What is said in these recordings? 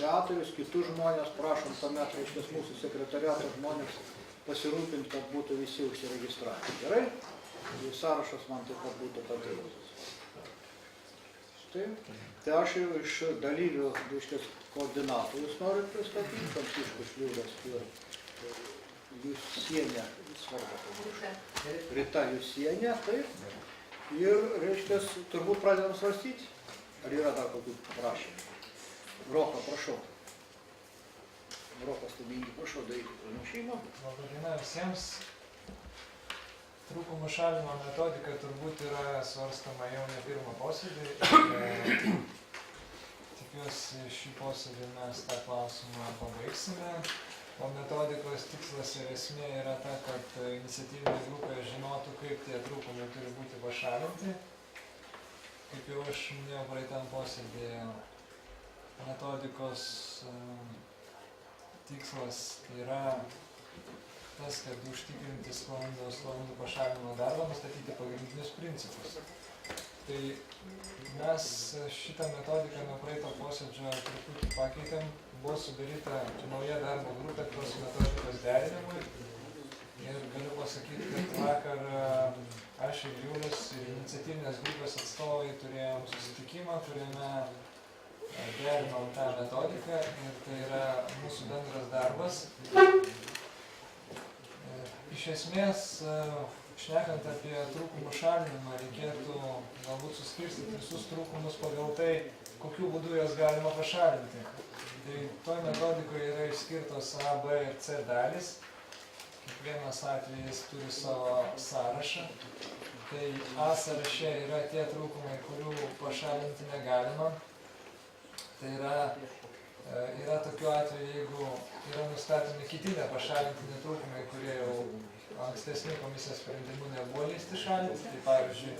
iniciatorius, kitus žmonės, prašom tuomet, reiškia, mūsų sekretariato žmonės pasirūpinti, kad būtų visi užsiregistravę. Gerai? Ir sąrašas man taip pat būtų pateiktas. Tai aš jau iš dalyvių, reiškia, koordinatorius noriu pristatyti, Pranciškus Liudas ir Jusienė, svarbu, Rita Jusienė, taip. Ir, reiškia, turbūt pradedam svarstyti. Ar yra dar kokių prašymų? Roka, prašau. Rokas Tubingi, prašau, daryti pranešimą. Labą dieną visiems. Trūkumų šalinimo metodika turbūt yra svarstama jau ne pirmą posėdį. Tikiuosi, šį posėdį mes tą klausimą pabaigsime. O metodikos tikslas ir esmė yra ta, kad iniciatyvinė grupė žinotų, kaip tie trūkumai turi būti pašalinti. Kaip jau aš minėjau praeitam posėdėje, metodikos tikslas yra tas, kad užtikrinti sklandų pašalinimo darbą, nustatyti pagrindinius principus. Tai mes šitą metodiką nuo praeito posėdžio truputį pakeitėm. Buvo sudaryta nauja darbo grupė tos metodikos derinimui. Ir galiu pasakyti, kad vakar aš ir Julius ir iniciatyvinės grupės atstovai turėjom susitikimą, kuriame derinom tą metodiką ir tai yra mūsų bendras darbas. Iš esmės, šnekant apie trūkumų šalinimą, reikėtų galbūt suskirstyti visus trūkumus pagal tai, kokiu būdu juos galima pašalinti. Tai toj metodikoje yra išskirtos A, B ir C dalis. Kiekvienas atvejis turi savo sąrašą. Tai A sąraše yra tie trūkumai, kurių pašalinti negalima. Tai yra tokiu atveju, jeigu yra nustatomi kiti nepašalintini trūkumai, kurie jau ankstesnių komisijos sprendimų nebuvo leisti šalinti. Tai pavyzdžiui,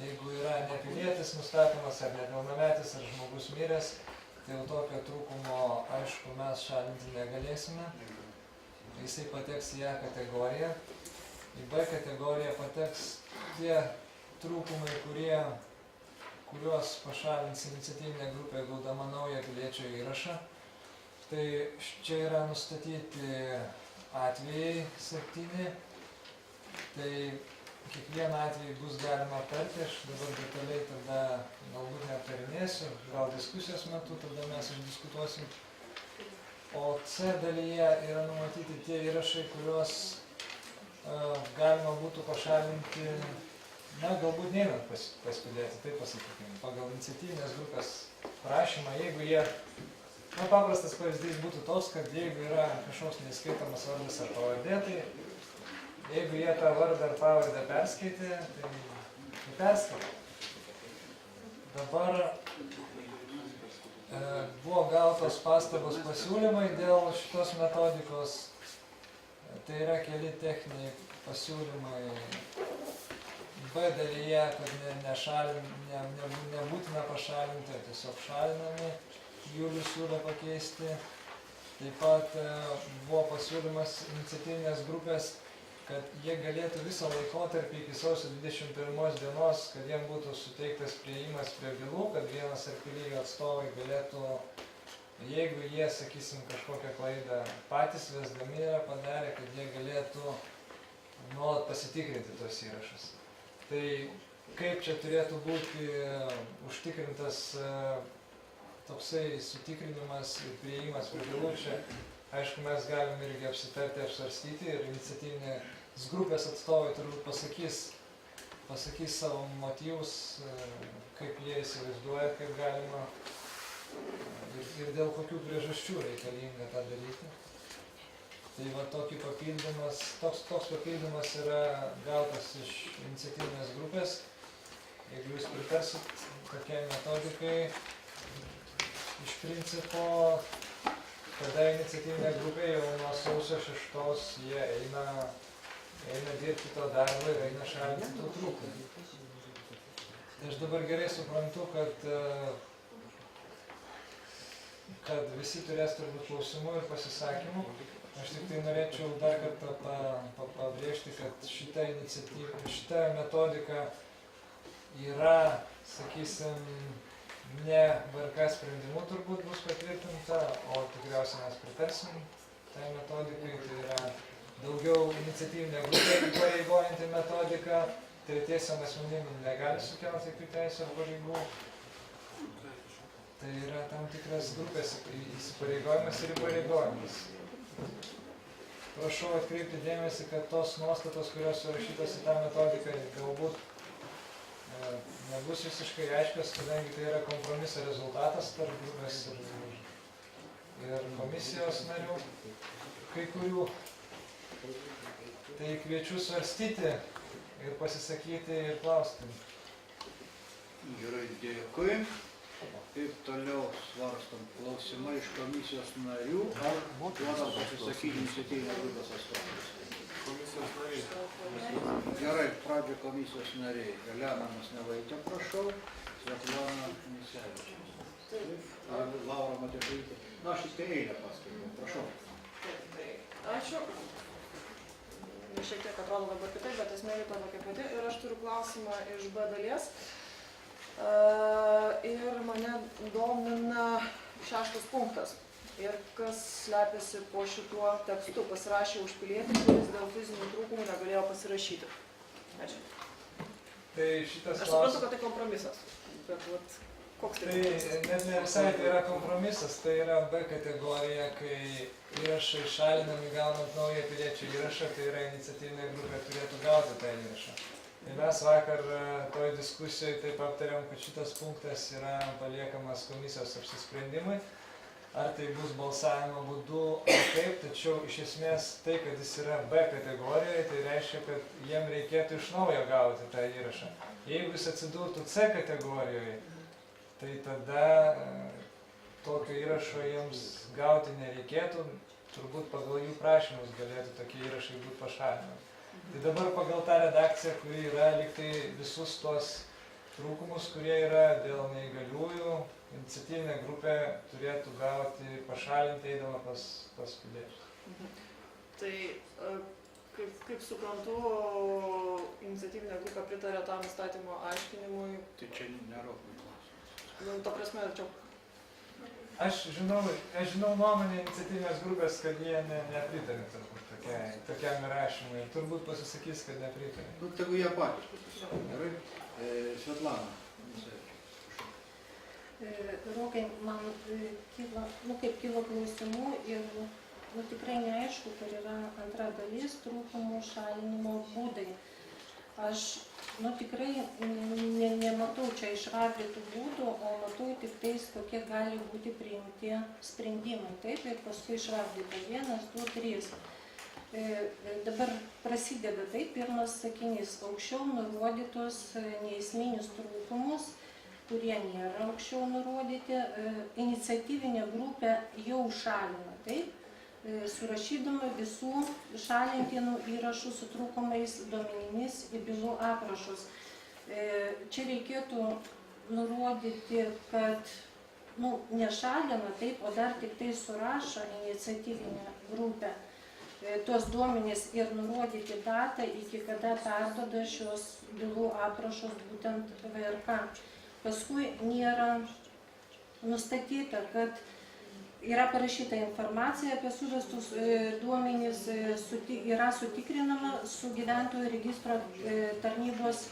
jeigu yra nepilietis nustatomas ar nepilnametis ar žmogus miręs, tai jau tokio trūkumo, aišku, mes šalinti negalėsime. Jisai pateks į A kategoriją. Į B kategoriją pateks tie trūkumai, kuriuos pašalins iniciatyvinė grupė gaudama naują piliečio įrašą. Tai čia yra nustatyti atvejai 7. Tai kiekvieną atvejį bus galima aptarti, aš dabar detaliai tada galbūt neaptarinėsiu, gal diskusijos metu tada mes išdiskutuosim. O C dalyje yra numatyti tie įrašai, kuriuos galima būtų pašalinti, na, galbūt neinant pas pilietį, taip pasakykime, pagal iniciatyvinės grupės prašymą, jeigu jie, na, paprastas pavyzdys būtų toks, kad jeigu yra kažkoks neįskaitomas vardas ar pavardė, tai jeigu jie tą vardą ar pavardę perskaitė, tai perskaitė. Dabar buvo gautos pastabos pasiūlymai dėl šitos metodikos. Tai yra keli techniniai pasiūlymai. B dalyje, kad nebūtina pašalinti, tiesiog šalinami. Julius siūlė pakeisti. Taip pat buvo pasiūlymas iniciatyvinės grupės, kad jie galėtų visą laikotarpį iki sausio 21 dienos, kad jiem būtų suteiktas priėjimas prie bylų, kad vienas ar keli atstovai galėtų, jeigu jie, sakysim, kažkokią klaidą patys vesdami yra padarę, kad jie galėtų nuolat pasitikrinti tos įrašus. Tai kaip čia turėtų būti užtikrintas toksai sutikrinimas ir priėjimas prie bylų, čia, aišku, mes galim irgi apsitarti, apsvarstyti ir iniciatyvinės grupės atstovai turbūt pasakys savo motyvus, kaip jie įsivaizduoja, kaip galima ir dėl kokių priežasčių reikalinga tą daryti. Tai va toks papildymas yra gautas iš iniciatyvinės grupės. Jeigu jūs pritarsit tokiai metodikai, iš principo, kada iniciatyvinė grupė jau nuo sausio 6 jie eina dirbti to darbo ir eina šalinti tų trūkumų. Tai aš dabar gerai suprantu, kad visi turės turbūt klausimų ir pasisakymų. Aš tik tai norėčiau dar kartą pabrėžti, kad šita metodika yra, sakysim, ne VRK sprendimu turbūt bus patvirtinta, o tikriausiai mes pritarsim tai metodikai. Tai yra daugiau iniciatyvinė grupė įpareigojanti metodika, tretiesiam asmenim negali sukelti jokių teisių ar pareigų. Tai yra tam tikras grupės įsipareigojimas ir įpareigojimas. Prašau atkreipti dėmesį, kad tos nuostatos, kurios surašytos į tą metodiką, galbūt nebus visiškai aiškios, kadangi tai yra kompromiso rezultatas tarp grupės ir komisijos narių, kai kurių. Tai kviečiu svarstyti ir pasisakyti ir klausti. Gerai, dėkui. Kaip toliau svarstam klausimai iš komisijos narių, ar duodam pasisakyti iniciatyvinės grupės atstovams? Komisijos nariai. Gerai, pradžio komisijos nariai. Elena Masnevaitė, prašau. Svetlana Misevičius. Laura Matešaitė. Na, aš tik eilę paskaičiau. Prašau. Ačiū. Šiek tiek atrodo dabar kitaip, bet esmė yra tokia pati. Ir aš turiu klausimą iš B dalies. Ir mane domina 6 punktas. Ir kas slepiasi po šituo tekstu. Pasirašė už pilietį, kuris dėl fizinių trūkumų negalėjo pasirašyti. Ačiū. Tai šitas Aš suprantu, kad tai kompromisas. Bet vat, koks tai net ne visai tai yra kompromisas, tai yra B kategorija, kai įrašai šalinami gaunant naują piliečių įrašą, tai yra iniciatyvinė grupė turėtų gauti tą įrašą. Ir mes vakar toj diskusijoje taip aptarėm, kad šitas punktas yra paliekamas komisijos apsisprendimui, ar tai bus balsavimo būdu ar kaip, tačiau iš esmės tai, kad jis yra B kategorijoje, tai reiškia, kad jiem reikėtų iš naujo gauti tą įrašą. Jeigu jis atsidurtų C kategorijoje, tai tada tokio įrašo jiems gauti nereikėtų, turbūt pagal jų prašymus galėtų tokie įrašai būti pašalinami. Tai dabar pagal tą redakciją, kuri yra liktai visus tuos trūkumus, kurie yra dėl neįgaliųjų, iniciatyvinė grupė turėtų gauti pašalinti eidama pas piliečius. Tai, kaip suprantu, iniciatyvinė grupė pritarė tam įstatymo aiškinimui. Tai čia nėra klausimas. Ta prasme, čia... Aš žinau nuomonę iniciatyvinės grupės, kad jie nepritarė turbūt tokiam įrašymui. Turbūt pasisakys, kad nepritarė. Nu, tegu jie patys pasisakys. Gerai. Svetlana. Rokai, man kilo klausimų ir tikrai neaišku, kur yra antra dalis trūkumų šalinimo būdai. Aš tikrai nematau čia išvardytų būdų, o matau tik tais, kokie gali būti priimti sprendimai. Taip, ir paskui išvardyta 1, 2, 3. Dabar prasideda taip, pirmas sakinys, aukščiau nurodytos neesminius trūkumus, kurie nėra aukščiau nurodyti, iniciatyvinė grupė jau šalina, taip, surašydama visų šalintinų įrašų su trūkumais duomenimis į bylų aprašus. Čia reikėtų nurodyti, kad nešalina, taip, o dar tik tai surašo iniciatyvinę grupę tuos duomenys ir nurodyti datą, iki kada perduoda šios bylų aprašus būtent VRK. Paskui nėra nustatyta, kad yra parašyta informacija apie suvestus duomenys, yra sutikrinama su gyventojų registro tarnybos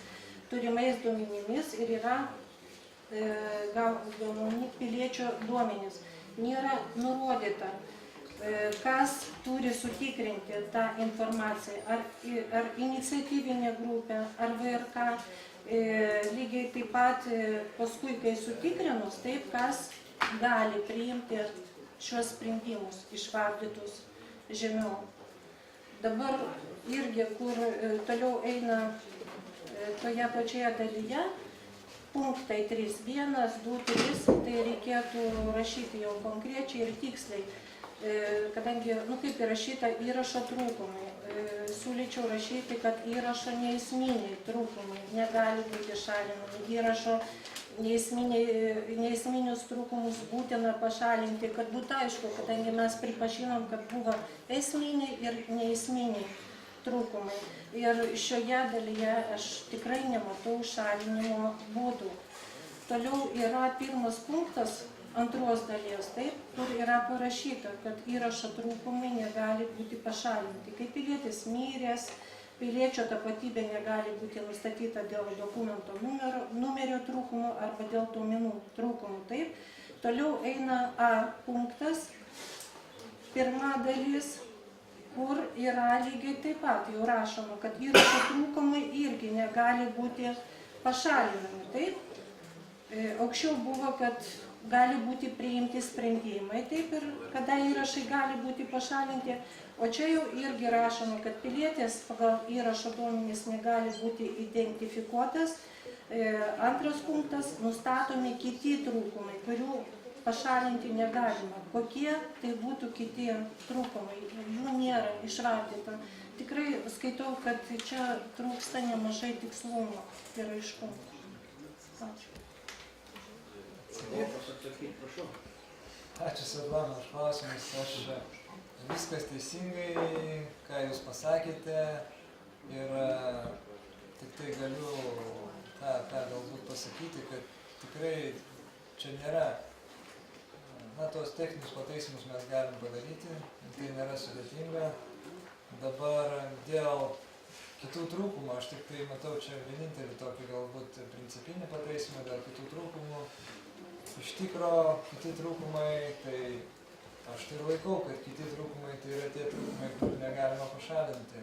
turimais duomenimis ir yra gaunami piliečio duomenys. Nėra nurodyta, kas turi sutikrinti tą informaciją, ar iniciatyvinė grupė, ar VRK. Lygiai taip pat paskui, kai sutikrinus, taip, kas gali priimti šios sprendimus išvardytus žemiau. Dabar irgi, kur toliau eina toje pačioje dalyje, punktai 3, 1, 2, 3, tai reikėtų rašyti jau konkrečiai ir tiksliai. Kadangi, kaip įrašyta įrašo trūkumai, siūlyčiau rašyti, kad įrašo neesminiai trūkumai negali būti šalinami. Įrašo neesminius trūkumus būtina pašalinti, kad būtų aišku, kadangi mes pripažinom, kad buvo esminiai ir neesminiai trūkumai. Ir šioje dalyje aš tikrai nematau šalinimo būdų. Toliau yra pirmas punktas antros dalies, taip, kur yra parašyta, kad įrašo trūkumai negali būti pašalinti. Kai pilietis miręs, piliečio tapatybė negali būti nustatyta dėl dokumento numerio trūkumo arba dėl duomenų trūkumų, taip. Toliau eina A punktas, pirma dalis, kur yra lygiai taip pat jau rašoma, kad įrašo trūkumai irgi negali būti pašalinami, taip. Aukščiau buvo, kad gali būti priimti sprendimai, taip, ir kada įrašai gali būti pašalinti, o čia jau irgi rašoma, kad pilietis pagal įrašo duomenys negali būti identifikuotas. Antras punktas, nustatomi kiti trūkumai, kurių pašalinti negalima. Kokie tai būtų kiti trūkumai, jų nėra išvardyta. Tikrai skaitau, kad čia trūksta nemažai tikslumo ir aiškumo. Ačiū. Ačiū, Svetlana, už klausimus. Viskas teisingai, ką jūs pasakėte, ir tik tai galiu tą galbūt pasakyti, kad tikrai čia nėra, tos techninius pataisimus mes galim padaryti, tai nėra sudėtinga. Dabar dėl kitų trūkumų, aš tik tai matau čia vienintelį tokį galbūt principinį pataisimą dėl kitų trūkumų. Iš tikro, kiti trūkumai, tai aš tai laikau, kad kiti trūkumai tai yra tie trūkumai, kurių negalima pašalinti.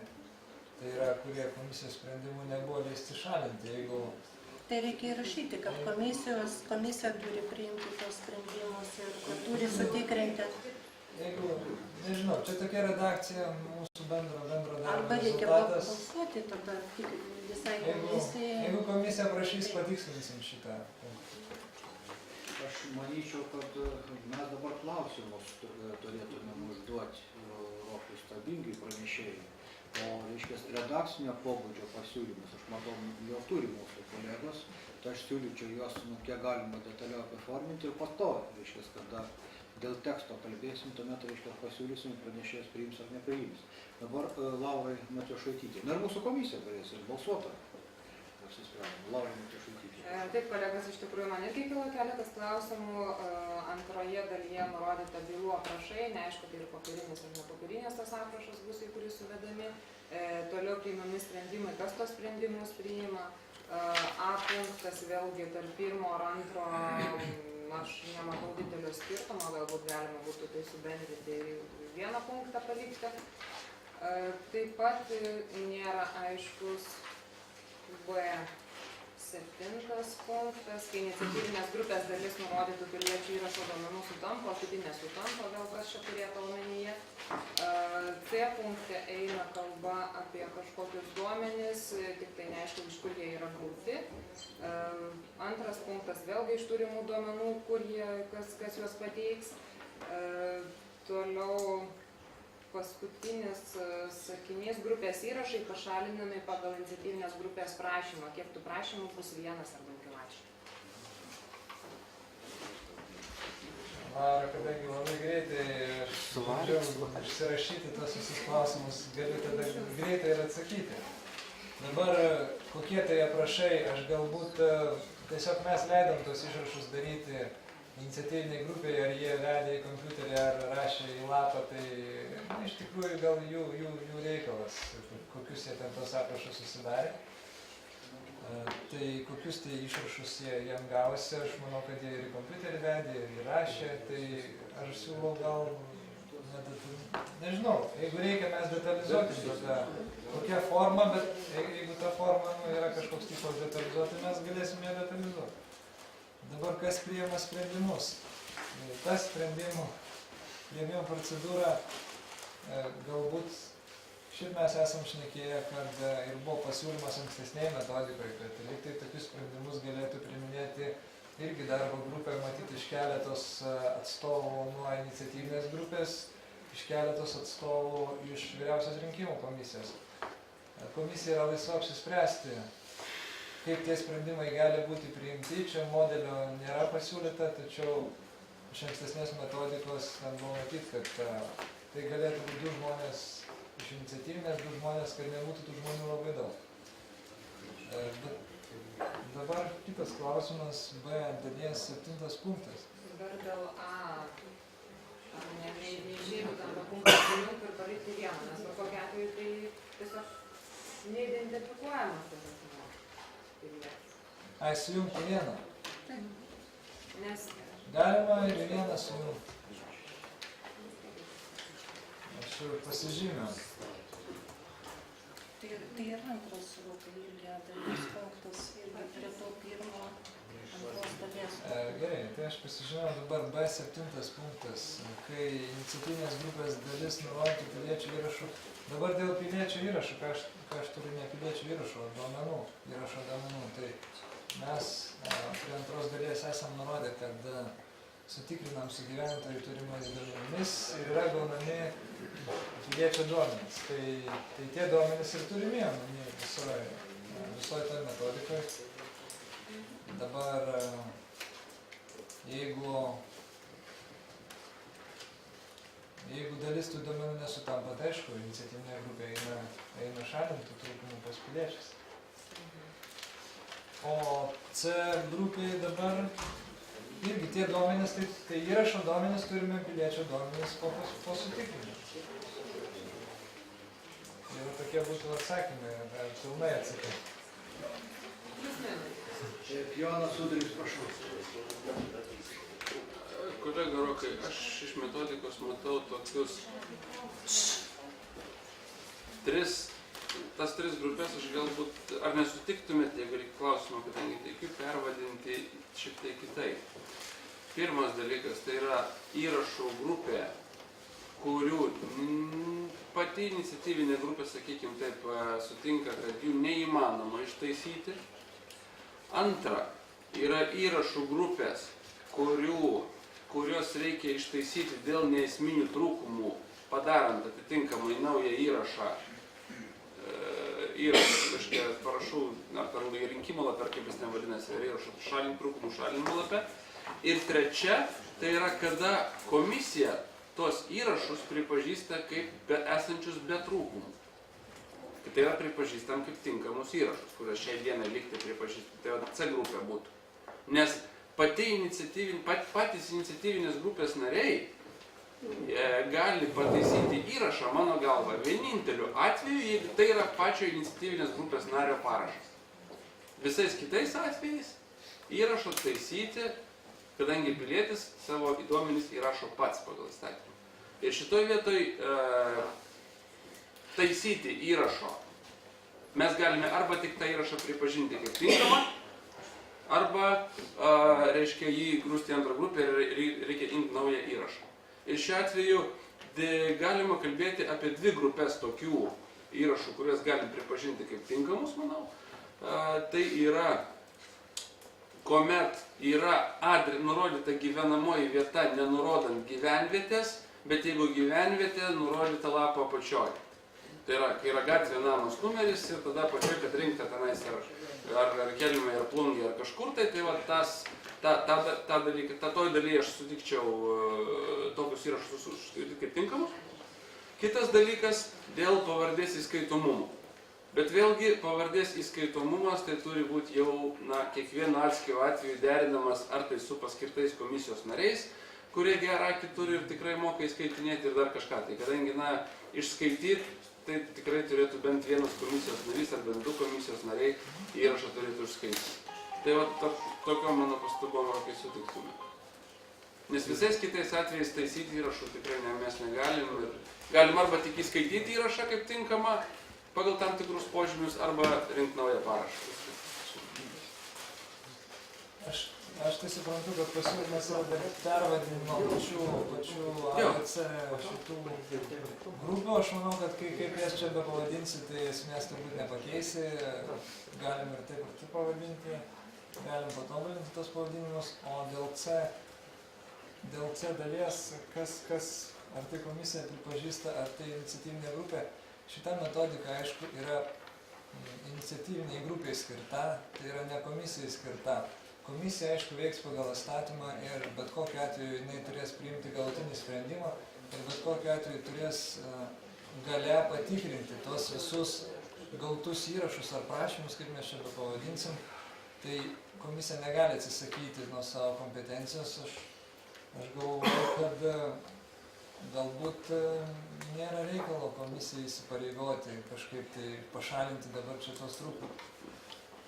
Tai yra, kurie komisijos sprendimų nebuvo leisti šalinti. Jeigu... Tai reikia įrašyti, kad komisija turi priimti tos sprendimus ir kad turi sutikrinti. Jeigu, nežinau, čia tokia redakcija mūsų bendro darbo rezultatas. Arba reikia balsuoti tada visai komisijai. Jeigu komisija prašys, patikslinsim šitą. Aš manyčiau, kad mes dabar klausimus turėtume užduoti Rokui Stabingiui pranešėjui. O, reiškia, redakcinio pobūdžio pasiūlymus, aš matau, jau turi mūsų kolegos, tai aš siūlyčiau juos, kiek galima detaliau apiforminti ir po to, reiškia, kada dėl teksto kalbėsim, tuomet, reiškia, pasiūlysim, pranešėjas priims ar nepriims. Dabar Laurai Matjošaitytė. Ir mūsų komisija galės ir balsuotojai. Laurai Matjošaitytė. Taip, kolegos, iš tikrųjų man irgi kilo keletas klausimų. Antroje dalyje nurodyta bylų aprašai, neaišku, tai ir popierinis ar nepopierinės tas aprašas bus, į kurį suvedami. Toliau priimami sprendimai, kas tos sprendimus priima. A punktas vėlgi tarp pirmo ir antro, aš nematau didelio skirtumo, galbūt galima būtų tai subendrinti ir vieną punktą palikti. Taip pat nėra aiškus B7 punktas, kai iniciatyvinės grupės dalis nurodytų piliečių įrašo duomenų sutampa, o kiti nesutampa, gal kas čia turėtų omenyje. C punkte eina kalba apie kažkokius duomenis, tik tai neaišku, iš kur jie yra gauti. Antras punktas vėlgi iš turimų duomenų, kas juos pateiks. Toliau paskutinis sakinys, grupės įrašai pašalinami pagal iniciatyvinės grupės prašymą. Kiek tų prašymų bus, vienas ar daugiau? Ačiū. Laura, kadangi labai greitai išsirašyti tos visus klausimus, galiu tada greitai ir atsakyti. Dabar kokie tai aprašai, aš galbūt tiesiog mes leidom tos išrašus daryti iniciatyviniai grupėje, ar jie vedė į kompiuterį, ar rašė į lapą, tai iš tikrųjų gal jų reikalas, kokius jie ten tos aprašus susidarė. Tai kokius tai išrašus jiem gavosi, aš manau, kad jie ir į kompiuterį vedė, ir įrašė, tai aš siūlau gal, nežinau, jeigu reikia mes detalizuoti kokią formą, bet jeigu ta forma yra kažkoks tikslas detalizuoti, mes galėsime ją detalizuoti. Dabar kas priima sprendimus? Ta sprendimų priėmimo procedūra, galbūt šiaip mes esam šnekėję, kad ir buvo pasiūlymas ankstesnėje metodikoje, kad reiktai tokius sprendimus galėtų priiminėti irgi darbo grupė, matyti iš keletos atstovų nuo iniciatyvinės grupės, iš keletos atstovų iš vyriausios rinkimų komisijos. Komisija yra laisva apsispręsti, kaip tie sprendimai gali būti priimti. Čia modelio nėra pasiūlyta, tačiau iš ankstesnės metodikos ten buvo matyti, kad tai galėtų būti 2 žmonės iš iniciatyvinės, 2 žmonės, kad nebūtų tų žmonių labai daug. Bet Dabar kitas klausimas, B dalies 7 punktas. Dabar dėl A. Neišėjų tam punktą sujungti ir palikti vieną, nes per kokiu atveju tai tiesiog neidentifikuojamas tas asmuo. Ai, sujungti vieną. Nes Galima ir vieną sujungti. Aš jau pasižymėjau. Tai yra antras rūkai irgi dalis punktas irgi prie to pirmo antros dalies. Gerai, tai aš pasižymėjau dabar B7 punktas, kai iniciatyvinės grupės dalis nurodyti piliečių įrašų. Dabar dėl piliečių įrašų, ką aš turiu ne piliečių įrašų, o duomenų, įrašo duomenų. Tai mes prie antros dalies esam nurodę, kad sutikrinam su gyventojų turimais duomenimis ir yra gaunami piliečio duomenys. Tai tie duomenys ir turimi visoje toj metodikoje. Dabar jeigu dalis tų duomenų nesutampa, tai aišku, iniciatyvinė grupė eina šalinti trūkumų pas piliečius. O C grupėje dabar irgi tie duomenys, tai įrašo duomenys turime piliečio duomenys po sutikrinimo. Ir tokie būtų atsakymai, ar pilnai atsakymai. Jonas Udris, prašau. Kolega Rokai, aš iš metodikos matau tokius tas tris grupės, aš galbūt, ar nesutiktumėte, jeigu reikia klausimą, kadangi teikiu, pervadinti šiek tiek kitaip. Pirmas dalykas, tai yra įrašų grupė, kurių pati iniciatyvinė grupė, sakykime taip, sutinka, kad jų neįmanoma ištaisyti. Antra, yra įrašų grupės, kurios reikia ištaisyti dėl neesminių trūkumų, padarant atitinkamai naują įrašą, kažkiek parašau, ar rinkimų lapę, ar kaip jis nevadinasi, ir įrašų trūkumų šalinimo lapę. Ir trečia, tai yra, kada komisija tos įrašus pripažįsta kaip esančius be trūkumų. Tai yra pripažįstam kaip tinkamus įrašus, kuriuos šiai dienai likti pripažįstam. Tai C grupė būtų. Nes patys iniciatyvinės grupės nariai gali pataisyti įrašą, mano galva, vieninteliu atveju, jeigu tai yra pačio iniciatyvinės grupės nario parašas. Visais kitais atvejais įrašo taisyti, kadangi pilietis savo duomenis įrašo pats pagal įstatymą. Ir šitoj vietoj taisyti įrašo mes galime arba tik tą įrašą pripažinti kaip tinkamą, arba reiškia jį grūsti į antrą grupę ir reikia imti naują įrašą. Ir šiuo atveju galima kalbėti apie dvi grupės tokių įrašų, kurias galim pripažinti kaip tinkamus, manau. Tai yra, kuomet yra nurodyta gyvenamoji vieta, nenurodant gyvenvietės, bet jeigu gyvenvietė, nurodyta lapo apačioje. Tai yra, kai yra gatvė, namas, numeris ir tada apačioje, kad rinkta tenais ar Kelmė, ar Plungė, ar kažkur, tai va toj dalyje aš sutikčiau tokius įrašus kaip tinkamus. Kitas dalykas dėl pavardės įskaitomumo. Bet vėlgi pavardės įskaitomumas tai turi būti jau kiekvienu atskiru atveju derinamas ar tai su paskirtais komisijos nariais, kurie gerą akį turi ir tikrai moka įskaitinėti ir dar kažką. Tai kadangi išskaityti, tai tikrai turėtų bent vienas komisijos narys ar bent du komisijos nariai įrašą turėtų išskaityti. Tai va tokio mano pastabom Rokai sutiktume. Nes visais kitais atvejais taisyti įrašų tikrai mes negalim. Galim arba tik įskaityti įrašą kaip tinkamą pagal tam tikrus požymius, arba rinkti naują parašą. Aš tai suprantu, kad pasiūlymas yra pervadinimo pačių ABC šitų grupių. Aš manau, kad kaip jas čia bepavadinsi, tai esmės turbūt nepakeisi. Galim ir taip pavadinti, galim patobulinti tos pavadinimus. O dėl C dalies, ar tai komisija pripažįsta, ar tai iniciatyvinė grupė, šita metodika, aišku, yra iniciatyviniai grupiai skirta, tai yra ne komisijai skirta. Komisija, aišku, veiks pagal įstatymą ir bet kokiu atveju jinai turės priimti galutinį sprendimą ir bet kokiu atveju turės gale patikrinti tos visus gautus įrašus ar prašymus, kaip mes čia pavadinsim. Tai komisija negali atsisakyti nuo savo kompetencijos. Aš galvoju, kad galbūt nėra reikalo komisijai įsipareigoti kažkaip tai pašalinti dabar čia tos trūkumus.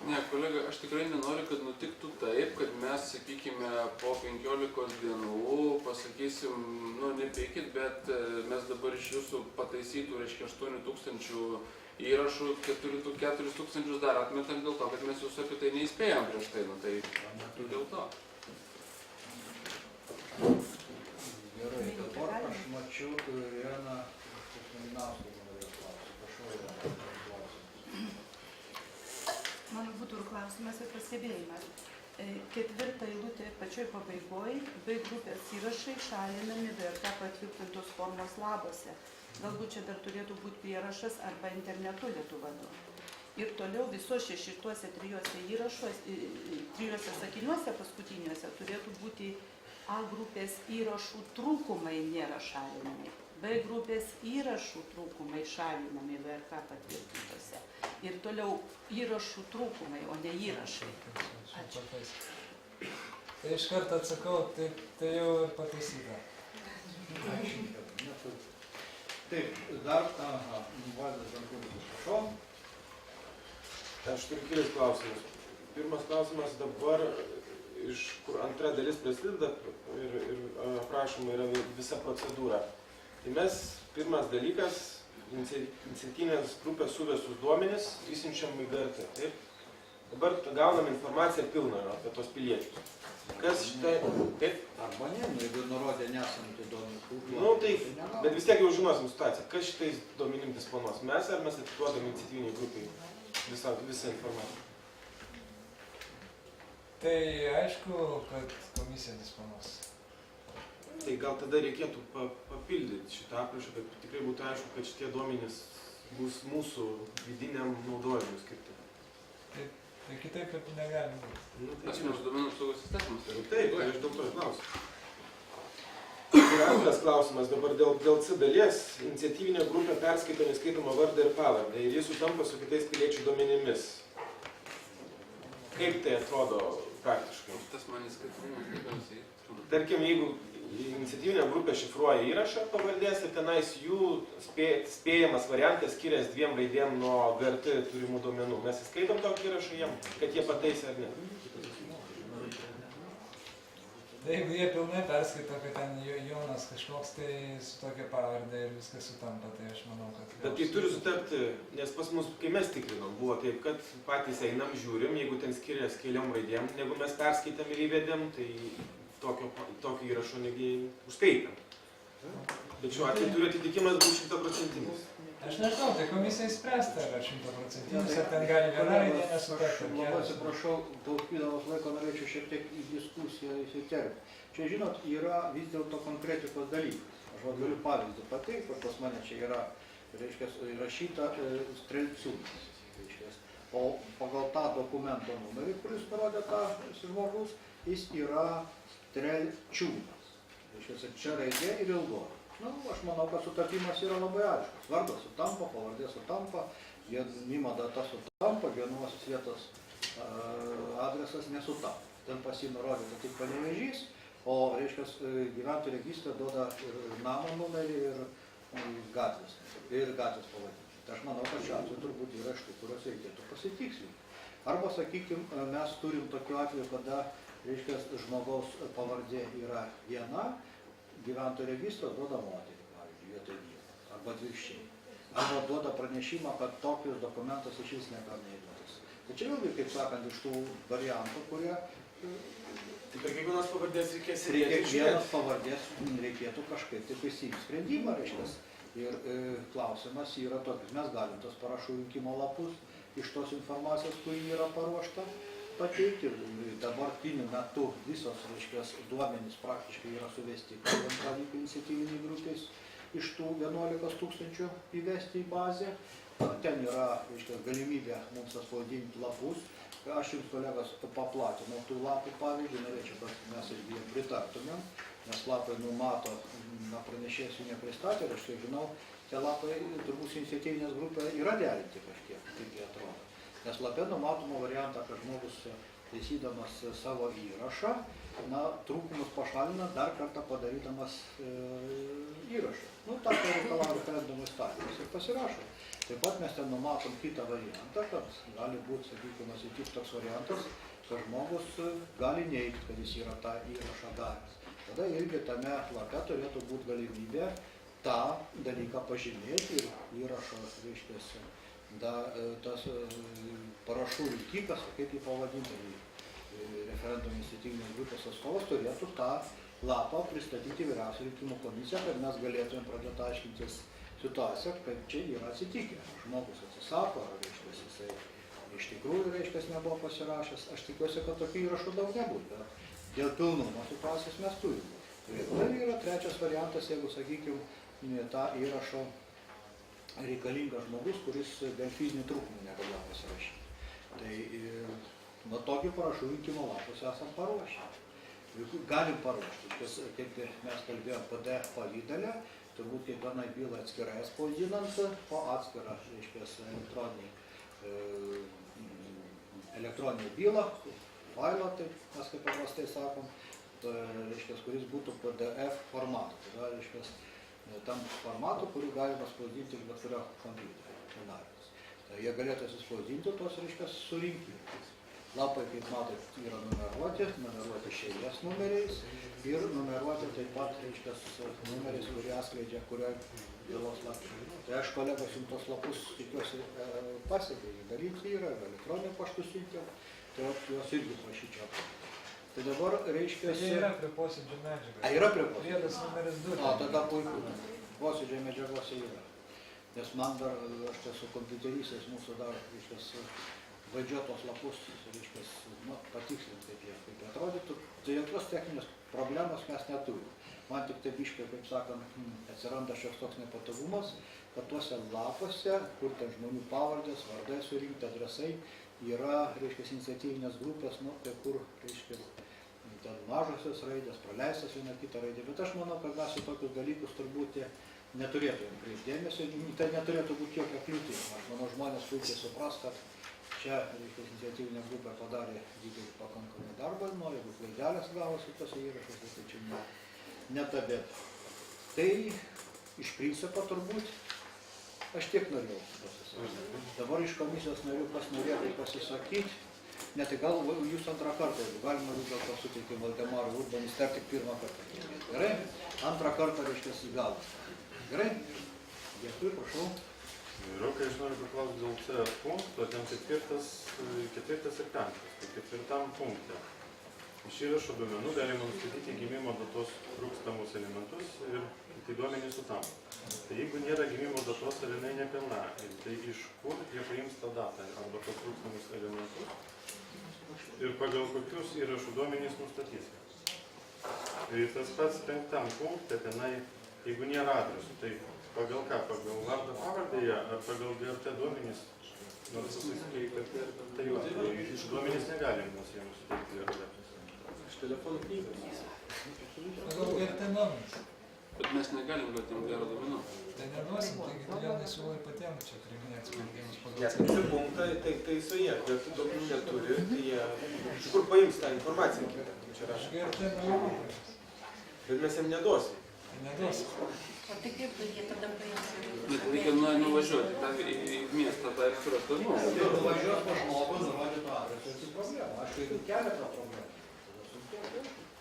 Ne, kolega, aš tikrai nenoriu, kad nutiktų taip, kad mes, sakykime, po 15 dienų pasakysim, nu, nepykit, bet mes dabar iš jūsų pataisytų, reiškia, 8 000 įrašų, 4 000 dar atmetam dėl to, kad mes jūsų apie tai neįspėjom prieš tai, nu, tai dėl to. Gerai, dabar aš mačiau Ireną Kusminauską norėjo klausti. Prašau, Irena, klausimas. Mano būtų ir klausimas ir pastebėjimas. 4 eilutė pačioj pabaigoj, B grupės įrašai šalinami VRK patvirtintos formos labuose. Galbūt čia dar turėtų būti prierašas arba internetu lietuvadu. Ir toliau visuose šituose 3 įrašuose, 3 sakiniuose paskutiniuose turėtų būti A grupės įrašų trūkumai nėra šalinami. B grupės įrašų trūkumai šalinami VRK patvirtintose. Ir toliau įrašų trūkumai, o ne įrašai. Ačiū. Tai iš karto atsakau, tai jau ir pataisyta. Taip, dar, Valdas Žankulis, prašau. Aš turiu kelis klausimus. Pirmas klausimas dabar, iš kur antra dalis prasideda ir aprašoma yra visa procedūra. Tai mes, pirmas dalykas, iniciatyvinės grupės suvestus duomenis įsiunčiam į GRT. Taip? Dabar gaunam informaciją pilną apie tos piliečius. Kas šitai... Taip? Arba ne, jeigu nurodė nesantį duomenų. Nu, tai, bet vis tiek jau žinosim situaciją. Kas šitais duomenim disponuos? Mes ar mes atiduodam iniciatyviniai grupiai visą informaciją? Tai aišku, kad komisija disponuos. Tai gal tada reikėtų papildyti šitą aprašą, kad tikrai būtų aišku, kad šitie duomenys bus mūsų vidiniam naudojimui skirti. Tai kitaip ir negali būti. Asmens duomenų apsaugos įstatymas. Taip, aš dėl to ir klausiu. Ir antras klausimas dabar dėl C dalies. Iniciatyvinė grupė perskaito neskaitomą vardą ir pavardę ir jis sutampa su kitais piliečių duomenimis. Kaip tai atrodo praktiškai? Tas man įskaitomumas labiausiai. Tarkim, jeigu iniciatyvinė grupė šifruoja įrašą pavardės ir tenais jų spėjamas variantas skiriasi 2 raidėm nuo GRT turimų duomenų. Mes įskaitom tokį įrašą jiem, kad jie pataisė ar ne? Tai jeigu jie pilnai perskaito, kad ten Jonas kažkoks tai su tokia pavardė ir viskas sutampa, tai aš manau, kad... Bet tai turi sutapti, nes pas mus, kai mes tikrinom, buvo taip, kad patys einam, žiūrim, jeigu ten skiriasi keliom raidėm, negu mes perskaitėm ir įvedėm, tai tokio įrašo negi užskaitam. Bet šiuo atveju turi atitikimas būti 100%. Aš nežinau, tai komisija įspręsta, ar 100%, ar ten gali viena raidė nesutapti. Labai atsiprašau, taupydamas laiko norėčiau šiek tiek į diskusiją įsiterpti. Čia, žinot, yra vis dėlto konkretikos dalykas. Aš galiu pavyzdį pateikti, pas mane čia yra, reiškia, įrašyta Strelcių. O pagal tą dokumento numerį, kuris parodė tą žmogus, jis yra Strelcių. Reiškia, čia raidė ir ilgo. Nu, aš manau, kad sutapimas yra labai aiškus. Vardas sutampa, pavardė sutampa, gimimo data sutampa, gyvenamosios vietos adresas nesutampa. Ten pas jį nurodyta tik Panevėžys, o, reiškia, gyventojų registrą duoda ir namo numerį, ir gatvės pavadinimą. Tai aš manau, kad šiuo atveju turbūt yra iš tų, kuriuos reikėtų pasitikslinti. Arba, sakykime, mes turim tokiu atveju, kada, reiškia, žmogaus pavardė yra viena, gyventojų registras duoda moterį, pavyzdžiui, vietoj vyro, arba atvirkščiai. Arba duoda pranešimą, kad tokius dokumentus iš vis niekam neįduotas. Tai čia vėlgi, kaip sakant, iš tų variantų, kurie... Tai per kiekvienos pavardės reikės ir kiekvienos pavardės reikėtų kažkaip tai prisimti sprendimą, reiškia. Ir klausimas yra tokius, mes galim tos parašų rinkimo lapus iš tos informacijos, kuri yra paruošta, pateikti. Dabartiniu metu visos, reiškia, duomenys praktiškai yra suvesti, kalbant pavyzdžiui, iniciatyviniai grupės iš tų 11 000 įvesti į bazę. Ten yra, reiškia, galimybė mums atspausdinti lapus. Aš jums, kolegos, paplatinau tų lapų pavyzdžių, norėčiau, kad mes irgi pritartumėm, nes lapai numato, pranešėjas jų nepristatė, ir aš kiek žinau, tie lapai turbūt iniciatyvinės grupė yra derinti kažkiek, kaip jie atrodo. Nes lapė numatoma variantą, kad žmogus taisydamas savo įrašą, trūkumus pašalina, dar kartą padarydamas įrašą. Tą reikalauja referendumo įstatymas ir pasirašo. Taip pat mes ten numatom kitą variantą, kad gali būti, sakykime, atsitikti toks variantas, kad žmogus gali neigti, kad jis yra tą įrašą daręs. Tada irgi tame lape turėtų būti galimybė tą dalyką pažymėti ir įrašo, reiškia, tas parašų rinkikas, kaip jį pavadinti, referendumo įsitikinimų grupės atstovas turėtų tą lapą pristatyti Vyriausiąją rinkimų komisiją, kad mes galėtume pradėti aiškintis situaciją, kaip čia yra atsitikę. Žmogus atsisako, ar reiškia, jisai iš tikrųjų, reiškia, nebuvo pasirašęs. Aš tikiuosi, kad tokių įrašų daug nebūtų, bet dėl pilnumo situacijos mes turime. Tai yra trečias variantas, jeigu, sakykime, tą įrašo reikalingas žmogus, kuris dėl fizinių trūkumų negalėjo pasirašyti. Tai tokį parašų rinkimo lapus esam paruošę. Galim paruošti, kaip mes kalbėjom, PDF pavydale, turbūt kiekvienai bylai atskirai spausdinant, o atskirą, reiškia, elektroninę bylą, failą, taip mes kaip paprastai sakom, reiškia, kuris būtų PDF formatu. Tai yra, reiškia, tam formatu, kurį galima spausdinti iš bet kurio kompiuterio. Tai jie galėtų suspausdinti tos, reiškia, surinkti. Lapai, kaip matot, yra numeruoti iš eilės numeriais ir numeruoti taip pat, reiškia, numeriais, kurie atskleidžia, kurioje bylos lapai. Tai aš kolegos jums tos lapus, tikiuosi, pasiekė, daryti yra, elektroniniu paštu siuntėm, tai juos irgi prašyčiau. Tai dabar, reiškia... Jie yra prie posėdžio medžiagos. Yra prie posėdžio? Priedas numeris 2. Tada puiku. Posėdžio medžiagose yra. Nes man dar, aš čia su kompiuterysais mūsų dar, reiškia, vadžio tos lapus, reiškia, patikslinti, kaip atrodytų. Tai jokios techninės problemos mes neturime. Man tik tai biškai, kaip sakant, atsiranda šioks toks nepatogumas, kad tuose lapuose, kur ten žmonių pavardės, vardai surinkti, adresai, yra, reiškia, iniciatyvinės grupės, kai kur, reiškia, ten mažosios raidės, praleistas viena kita raidė. Bet aš manau, kad mes į tokius dalykus turbūt neturėtume kreipti dėmesio, tai neturėtų būti jokia kliūtis. Aš manau, žmonės puikiai supras, kad čia, reiškia, iniciatyvinė grupė padarė didelį pakankamai darbą, jeigu klaidelės gavosi tose įrašuose, tai čia ne ta bėda. Tai iš principo turbūt aš tiek norėjau pasisakyti. Dabar iš komisijos narių kas norėtų pasisakyti, ne tai gal jūs antrą kartą, jeigu galima vis dėlto suteikti Valdemarui Urbanis, dar tik pirmą kartą. Gerai? Antrą kartą, reiškia, į galą. Gerai? Dėkui, prašau. Rokai, aš noriu paklausti dėl C punkto, ten ketvirtas ir penktas. Tai ketvirtam punkte. Iš įrašo duomenų galima nustatyti gimimo datos trūkstamus elementus ir kiti duomenys sutampa. Tai jeigu nėra gimimo datos, ar jinai nepilna, tai iš kur jie paims tą datą arba tos trūkstamus elementus ir pagal kokius įrašų duomenys nustatys. Ir tas pats penktam punkte, tenai, jeigu nėra adresų, tai pagal ką? Pagal vardą pavardėje ar pagal GRT duomenys? Nors susiskei, kad tai va, iš duomenys negalim mums jiems suteikti GRT. Iš telefonų knygos. Pagal GRT duomenys. Bet mes negalim duoti jam gerą duomenų. Tai neduosim, taigi Jonai siūlai patiems čia priiminėti sprendimus pagal. Nes kiti punktai, tai su jie, bet duomenų neturi, tai jie iš kur paims tą informaciją kitą, kaip čia rašo. Iš GRT duomenys. Bet mes jam neduosim. Neduosim. O tai kaip jie tada paims? Bet reikia nuvažiuoti ten į miestą, tą ir surasti duomenų. Tai nuvažiuos pas žmogų, nurodytų adresą, tai problemą. Aš turiu keletą problemų.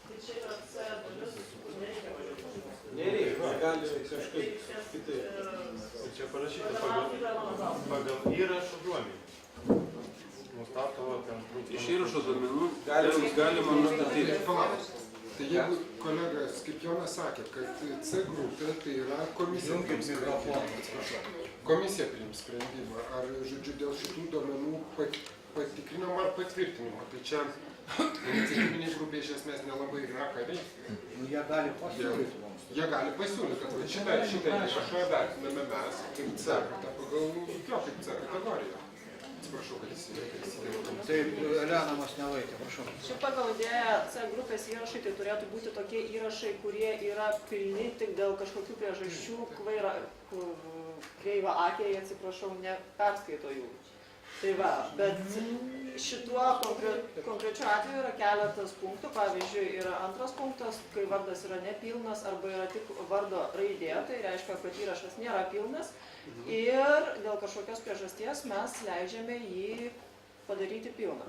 Tai čia yra C dalis, kur nereikia važiuoti. Nereikia, gali kažkaip kitaip. Ir čia parašyta pagal įrašų duomenį. Nustato ten trūkstamus. Iš įrašo duomenų galima nustatyti. Tai jeigu kolegas, kaip Jonas sakė, kad C grupė tai yra komisija priims sprendimą, komisija priims sprendimą, ar, žodžiu, dėl šitų duomenų patikrinimo ar patvirtinimo. Tai čia iniciatyviniai grupė iš esmės nelabai yra ką veikti. Jie gali pasiūlyti mums. Jie gali pasiūlyti, kad šitą įrašą vertiname mes kaip C grupę pagal jo kaip C kategoriją. Atsiprašau, kad įsidėjau. Taip, Elena Masnevaitė, prašau. Šiaip pagal idėją C grupės įrašai tai turėtų būti tokie įrašai, kurie yra pilni tik dėl kažkokių priežasčių, kreivą akiai, atsiprašau, neperskaito jų. Tai va, bet šituo konkrečiu atveju yra keletas punktų. Pavyzdžiui, yra antras punktas, kai vardas yra nepilnas arba yra tik vardo raidė, tai reiškia, kad įrašas nėra pilnas ir dėl kažkokios priežasties mes leidžiame jį padaryti pilną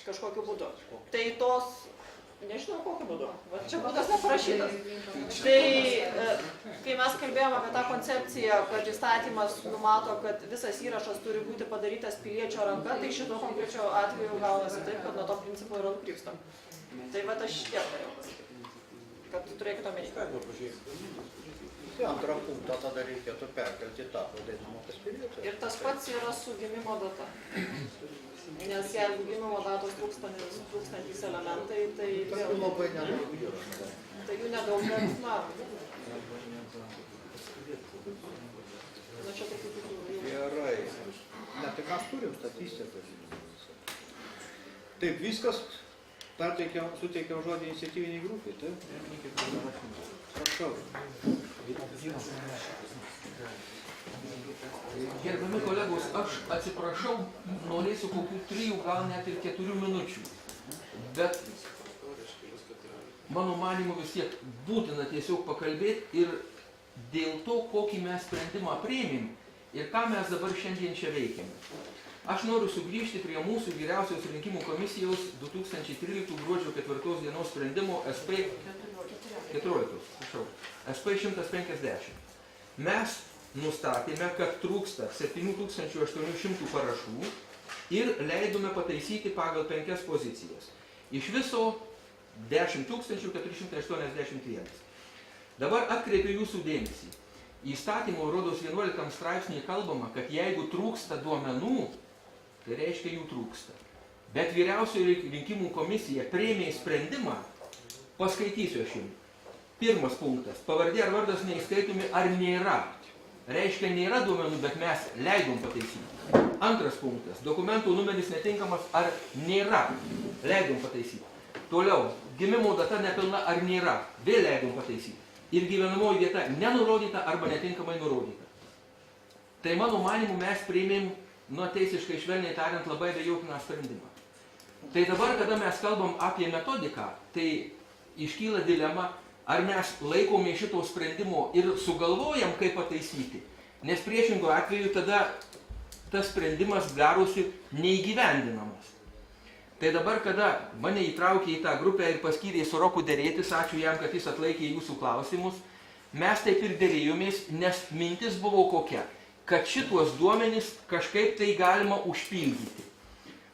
kažkokiu būdu. Tai tos, nežinau kokiu būdu, va čia būdas neparašytas. Tai kai mes kalbėjome apie tą koncepciją, kad įstatymas numato, kad visas įrašas turi būti padarytas piliečio ranka, tai šito konkrečio atveju gaunasi taip, kad nuo to principo yra nukrypstam. Tai va aš tiek norėjau pasakyti, kad turėkite omeny. Tai antrą punktą tada reikėtų perkelti tą vadinamą piliečio. Ir tas pats yra su gimimo data. Nes jeigu gimimo datos trūkstantys elementai, tai Tokių labai nedaug yra. tai jų nedaug, bet na. Na čia tokių kitų. Gerai. Ne, tai mes turim statistiką. Taip, viskas. Suteikiam žodį iniciatyviniai grupiai, taip? Prašau. Gerbiami kolegos, aš atsiprašau, norėsiu kokių 3, gal net ir 4 minučių. Bet mano manymu vis tiek būtina tiesiog pakalbėti ir dėl to, kokį mes sprendimą priėmėm ir ką mes dabar šiandien čia veikiame. Aš noriu sugrįžti prie mūsų vyriausios rinkimų komisijos 2013 gruodžio 4 dienos sprendimo SP 150. Mes nustatėme, kad trūksta 7800 parašų ir leidome pataisyti pagal 5 pozicijas. Iš viso 10 481. Dabar atkreipiu jūsų dėmesį. Įstatymo rodos 11 straipsnėje kalbama, kad jeigu trūksta duomenų, tai reiškia jų trūksta. Bet vyriausioji rinkimų komisija priėmė sprendimą, paskaitysiu aš jums. Pirmas punktas. Pavardė ar vardas neįskaitomi ar nėra. Reiškia nėra duomenų, bet mes leidom pataisyti. Antras punktas. Dokumentų numeris netinkamas ar nėra. Leidom pataisyti. Toliau. Gimimo data nepilna ar nėra. Vėl leidom pataisyti. Ir gyvenamoji vieta nenurodyta arba netinkamai nurodyta. Tai mano manimu mes priėmėm, teisiškai švelniai tariant, labai abejotiną sprendimą. Tai dabar, kada mes kalbam apie metodiką, tai iškyla dilema, ar mes laikome šito sprendimo ir sugalvojam, kaip pataisyti, nes priešingo atveju tada tas sprendimas darosi neįgyvendinamas. Tai dabar, kada mane įtraukė į tą grupę ir paskyrė su Roku dėrėtis, ačiū jam, kad jis atlaikė jūsų klausimus, mes taip ir dėrėjomės, nes mintis buvo kokia, kad šituos duomenis kažkaip tai galima užpildyti.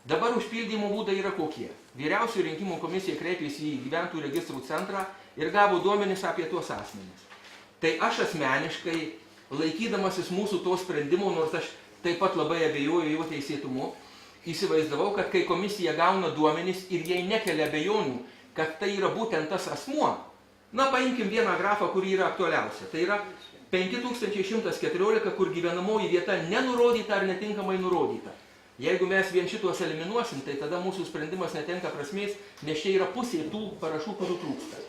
Dabar užpildymo būdai yra kokie. Vyriausioji rinkimų komisija kreipėsi į gyventojų registrų centrą ir gavo duomenis apie tuos asmenis. Tai aš asmeniškai, laikydamasis mūsų to sprendimo, nors aš taip pat labai abejoju jo teisėtumu, įsivaizdavau, kad kai komisija gauna duomenis ir jai nekelia abejonių, kad tai yra būtent tas asmuo, paimkim vieną grafą, kuri yra aktualiausia. Tai yra 5114, kur gyvenamoji vieta nenurodyta ar netinkamai nurodyta. Jeigu mes vien šitos eliminuosim, tai tada mūsų sprendimas netenka prasmės, nes čia yra pusė tų parašų, kurių trūksta.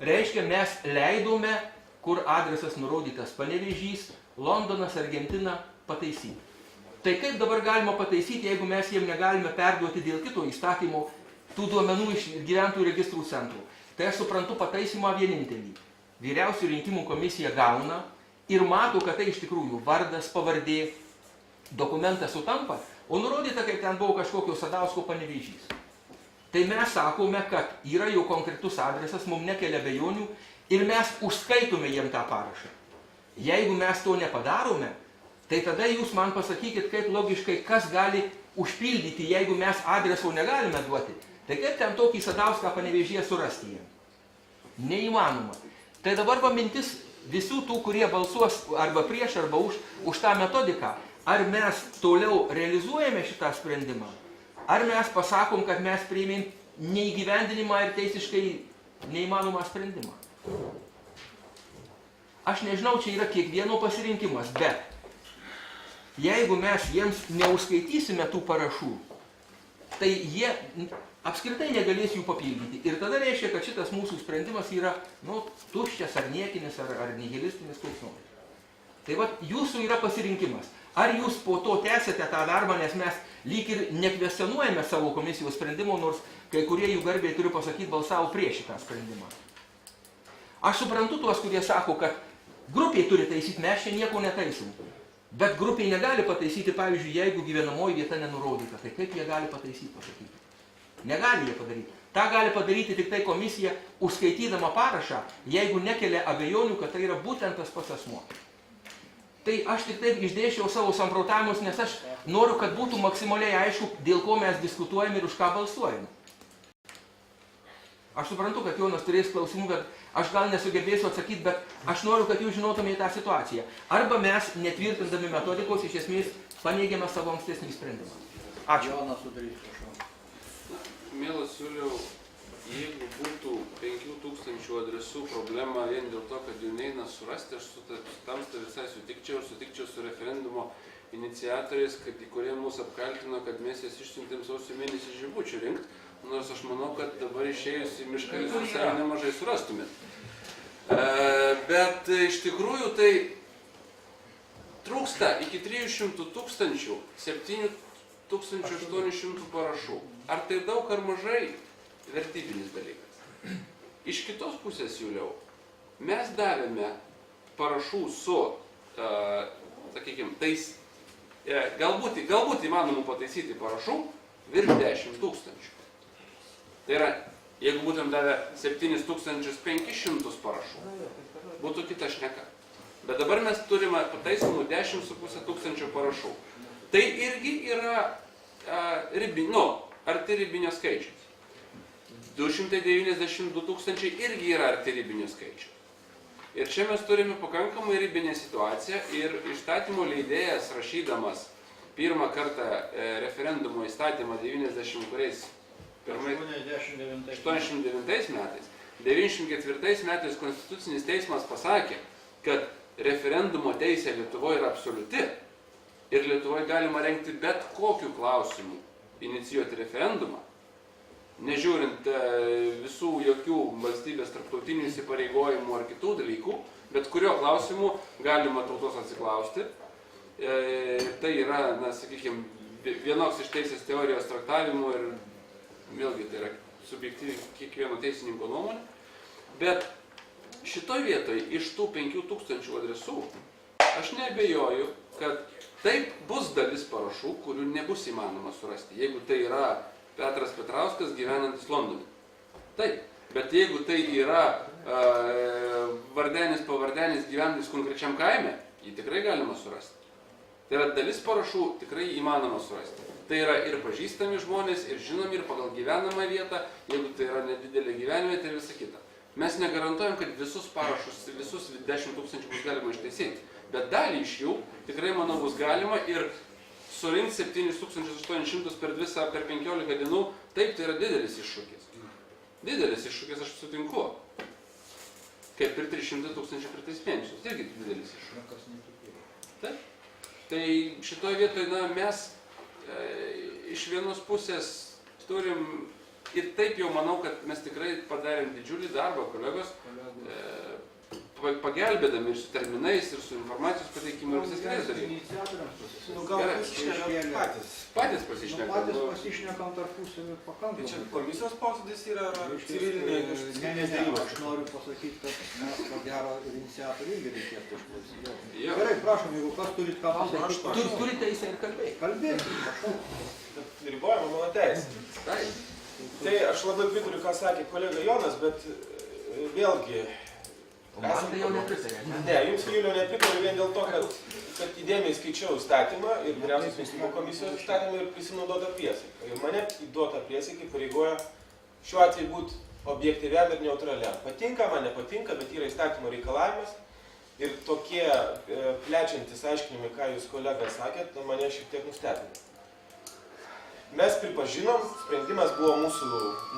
Reiškia, mes leidome, kur adresas nurodytas Panevėžys, Londonas, Argentina, pataisyti. Tai kaip dabar galima pataisyti, jeigu mes jiem negalime perduoti dėl kito įstatymo tų duomenų iš gyventojų registrų centrų? Tai aš suprantu pataisymą vienintelį. Vyriausioji rinkimų komisija gauna ir mato, kad tai iš tikrųjų vardas, pavardė, dokumentas sutampa, o nurodyta, kaip ten buvo kažkokio Sadausko Panevėžys. Tai mes sakome, kad yra jau konkretus adresas, mums nekelia abejonių ir mes užskaitome jiem tą parašą. Jeigu mes to nepadarome, tai tada jūs man pasakykit, kaip logiškai, kas gali užpildyti, jeigu mes adreso negalime duoti. Tai kaip ten tokį Sadauską Panevėžyje surasti jiem? Neįmanoma. Tai dabar mintis visų tų, kurie balsuos arba prieš, arba už tą metodiką. Ar mes toliau realizuojame šitą sprendimą, ar mes pasakom, kad mes priėmėm neįgyvendinimą ir teisiškai neįmanomą sprendimą. Aš nežinau, čia yra kiekvieno pasirinkimas, bet jeigu mes jiems neužskaitysime tų parašų, tai jie apskritai negalės jų papildyti. Ir tada reiškia, kad šitas mūsų sprendimas yra tuščias ar niekinis, ar nihilistinis koks nors. Tai va, jūsų yra pasirinkimas. Ar jūs po to tęsite tą darbą, nes mes lyg ir nekvestionuojame savo komisijos sprendimo, nors kai kurie jų garbiai, turiu pasakyti, balsavo prieš šitą sprendimą. Aš suprantu tuos, kurie sako, kad grupiai turi taisyti, mes čia nieko netaisim. Bet grupiai negali pataisyti, pavyzdžiui, jeigu gyvenamoji vieta nenurodyta, tai kaip jie gali pataisyti, pasakyti? Negali jie padaryti. Ta gali padaryti tik tai komisija, užskaitydama parašą, jeigu nekelia abejonių, kad tai yra būtent tas pats asmuo. Tai aš tik taip išdėšiau savo samprotavimus, nes aš noriu, kad būtų maksimaliai aišku, dėl ko mes diskutuojam ir už ką balsuojam. Aš suprantu, kad Jonas turės klausimų, bet aš gal nesugebėsiu atsakyti, bet aš noriu, kad jūs žinotumėte tą situaciją. Arba mes, netvirtindami metodikos, iš esmės paneigiame savo ankstesnį sprendimą. Ačiū. Jonas sudarys, prašau. Mielas siūliau, jeigu būtų 5000 adresų problema vien dėl to, kad jų neina surasti, aš su tamsta visai sutikčiau ir sutikčiau su referendumo iniciatoriais, kurie mūsų apkaltino, kad mes jas išsiuntėm sausio mėnesį žibučių rinkt, nors aš manau, kad dabar išėjus į mišką jūs visai nemažai surastumėt. Bet iš tikrųjų tai trūksta iki 300 000 7800 parašų. Ar tai daug ar mažai? Vertybinis dalykas. Iš kitos pusės siūliau, mes davėme parašų su, sakykime, galbūt įmanomų pataisyti parašų virš 10 000. Tai yra, jeigu būtum davę 7500 parašų, būtų kita šneka. Bet dabar mes turime pataisomų 10,5 tūkstančio parašų. Tai irgi yra arti ribinio skaičiaus. 292 000 irgi yra arti ribinio skaičiaus. Ir čia mes turime pakankamai ribinę situaciją ir įstatymo leidėjas rašydamas pirmą kartą referendumo įstatymą 89 metais, 94 metais Konstitucinis teismas pasakė, kad referendumo teisė Lietuvoje yra absoliuti ir Lietuvoje galima rengti bet kokiu klausimu inicijuoti referendumą, nežiūrint visų jokių valstybės tarptautinių įsipareigojimų ar kitų dalykų, bet kurio klausimu galima tautos atsiklausti. Tai yra, sakykime, vienoks iš teisės teorijos traktavimų ir vėlgi tai yra subjektyvi kiekvieno teisininko nuomonė. Bet šitoj vietoj iš tų 5000 adresų aš neabejoju, kad taip bus dalis parašų, kurių nebus įmanoma surasti, jeigu tai yra Petras Petrauskas gyvenantis Londone. Taip, bet jeigu tai yra vardenis pavardenis gyvenantis konkrečiam kaime, jį tikrai galima surasti. Tai yra dalis parašų tikrai įmanoma surasti. Tai yra ir pažįstami žmonės, ir žinomi, ir pagal gyvenamą vietą, jeigu tai yra nedidelė gyvenvietė ir visa kita. Mes negarantuojam, kad visus parašus, visus 10 000 bus galima ištaisyti, bet dalį iš jų tikrai, manau, bus galima ir surinkti 7800 per 15 dienų, taip, tai yra didelis iššūkis. Didelis iššūkis, aš sutinku. Kaip ir 300 000 per 3 mėnesius, irgi didelis iššūkis. Taip. Tai šitoje vietoje mes iš vienos pusės turim ir taip jau manau, kad mes tikrai padarėm didžiulį darbą, kolegos, pagelbėdami ir su terminais, ir su informacijos pateikimu, ir visais kitais dalykais. Patys pasišnekam. Patys pasišnekam tarpusavį pakankamai. Tai čia komisijos posėdis yra civilinė dėrybos. Aš noriu pasakyti, kad mes, ko gero, ir iniciatorių irgi reikėtų išklausyti. Gerai, prašom, jeigu kas turit ką pasakyti. Turi teisę ir kalbėti. Kalbėkite, prašau. Ribojama mano teisė. Tai aš labai pritariu, ką sakė kolega Jonas, bet vėlgi... Man tai jau nepritarė. Ne, jums Juliau nepritariu vien dėl to, kad įdėmiai skaičiau įstatymą ir Vyriausios rinkimų komisijos įstatymą ir prisimenu duotą priesaiką. Ir mane duotą priesaiką pareigoja šiuo atveju būti objektyviam ir neutraliam. Patinka man, nepatinka, bet yra įstatymo reikalavimas. Ir tokie plečiantis aiškinimai, ką jūs kolega sakėt, mane šiek tiek nustebino. Mes pripažinom, sprendimas buvo mūsų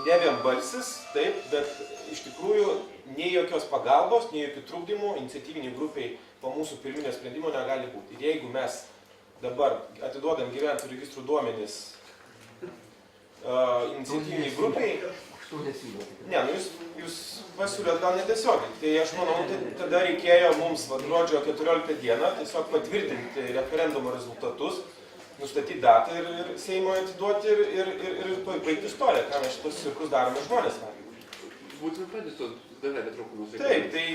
ne vienbalsis, taip, bet iš tikrųjų nei jokios pagalbos, nei jokių trukdymų iniciatyviniai grupiai po mūsų pirminio sprendimo negali būti. Ir jeigu mes dabar atiduodam gyventojų registrų duomenis iniciatyviniai grupiai, To nesiūlė. Ne, nu jūs pasiūlėt gal netiesiogiai. Tai aš manau, tai tada reikėjo mums gruodžio 14 dieną tiesiog patvirtinti referendumo rezultatus, nustatyti datą ir Seimo atiduoti ir baigti istoriją, ką mes šitos cirkus darome žmonės. Būtent pradės to dalelį trūkumus. Taip, tai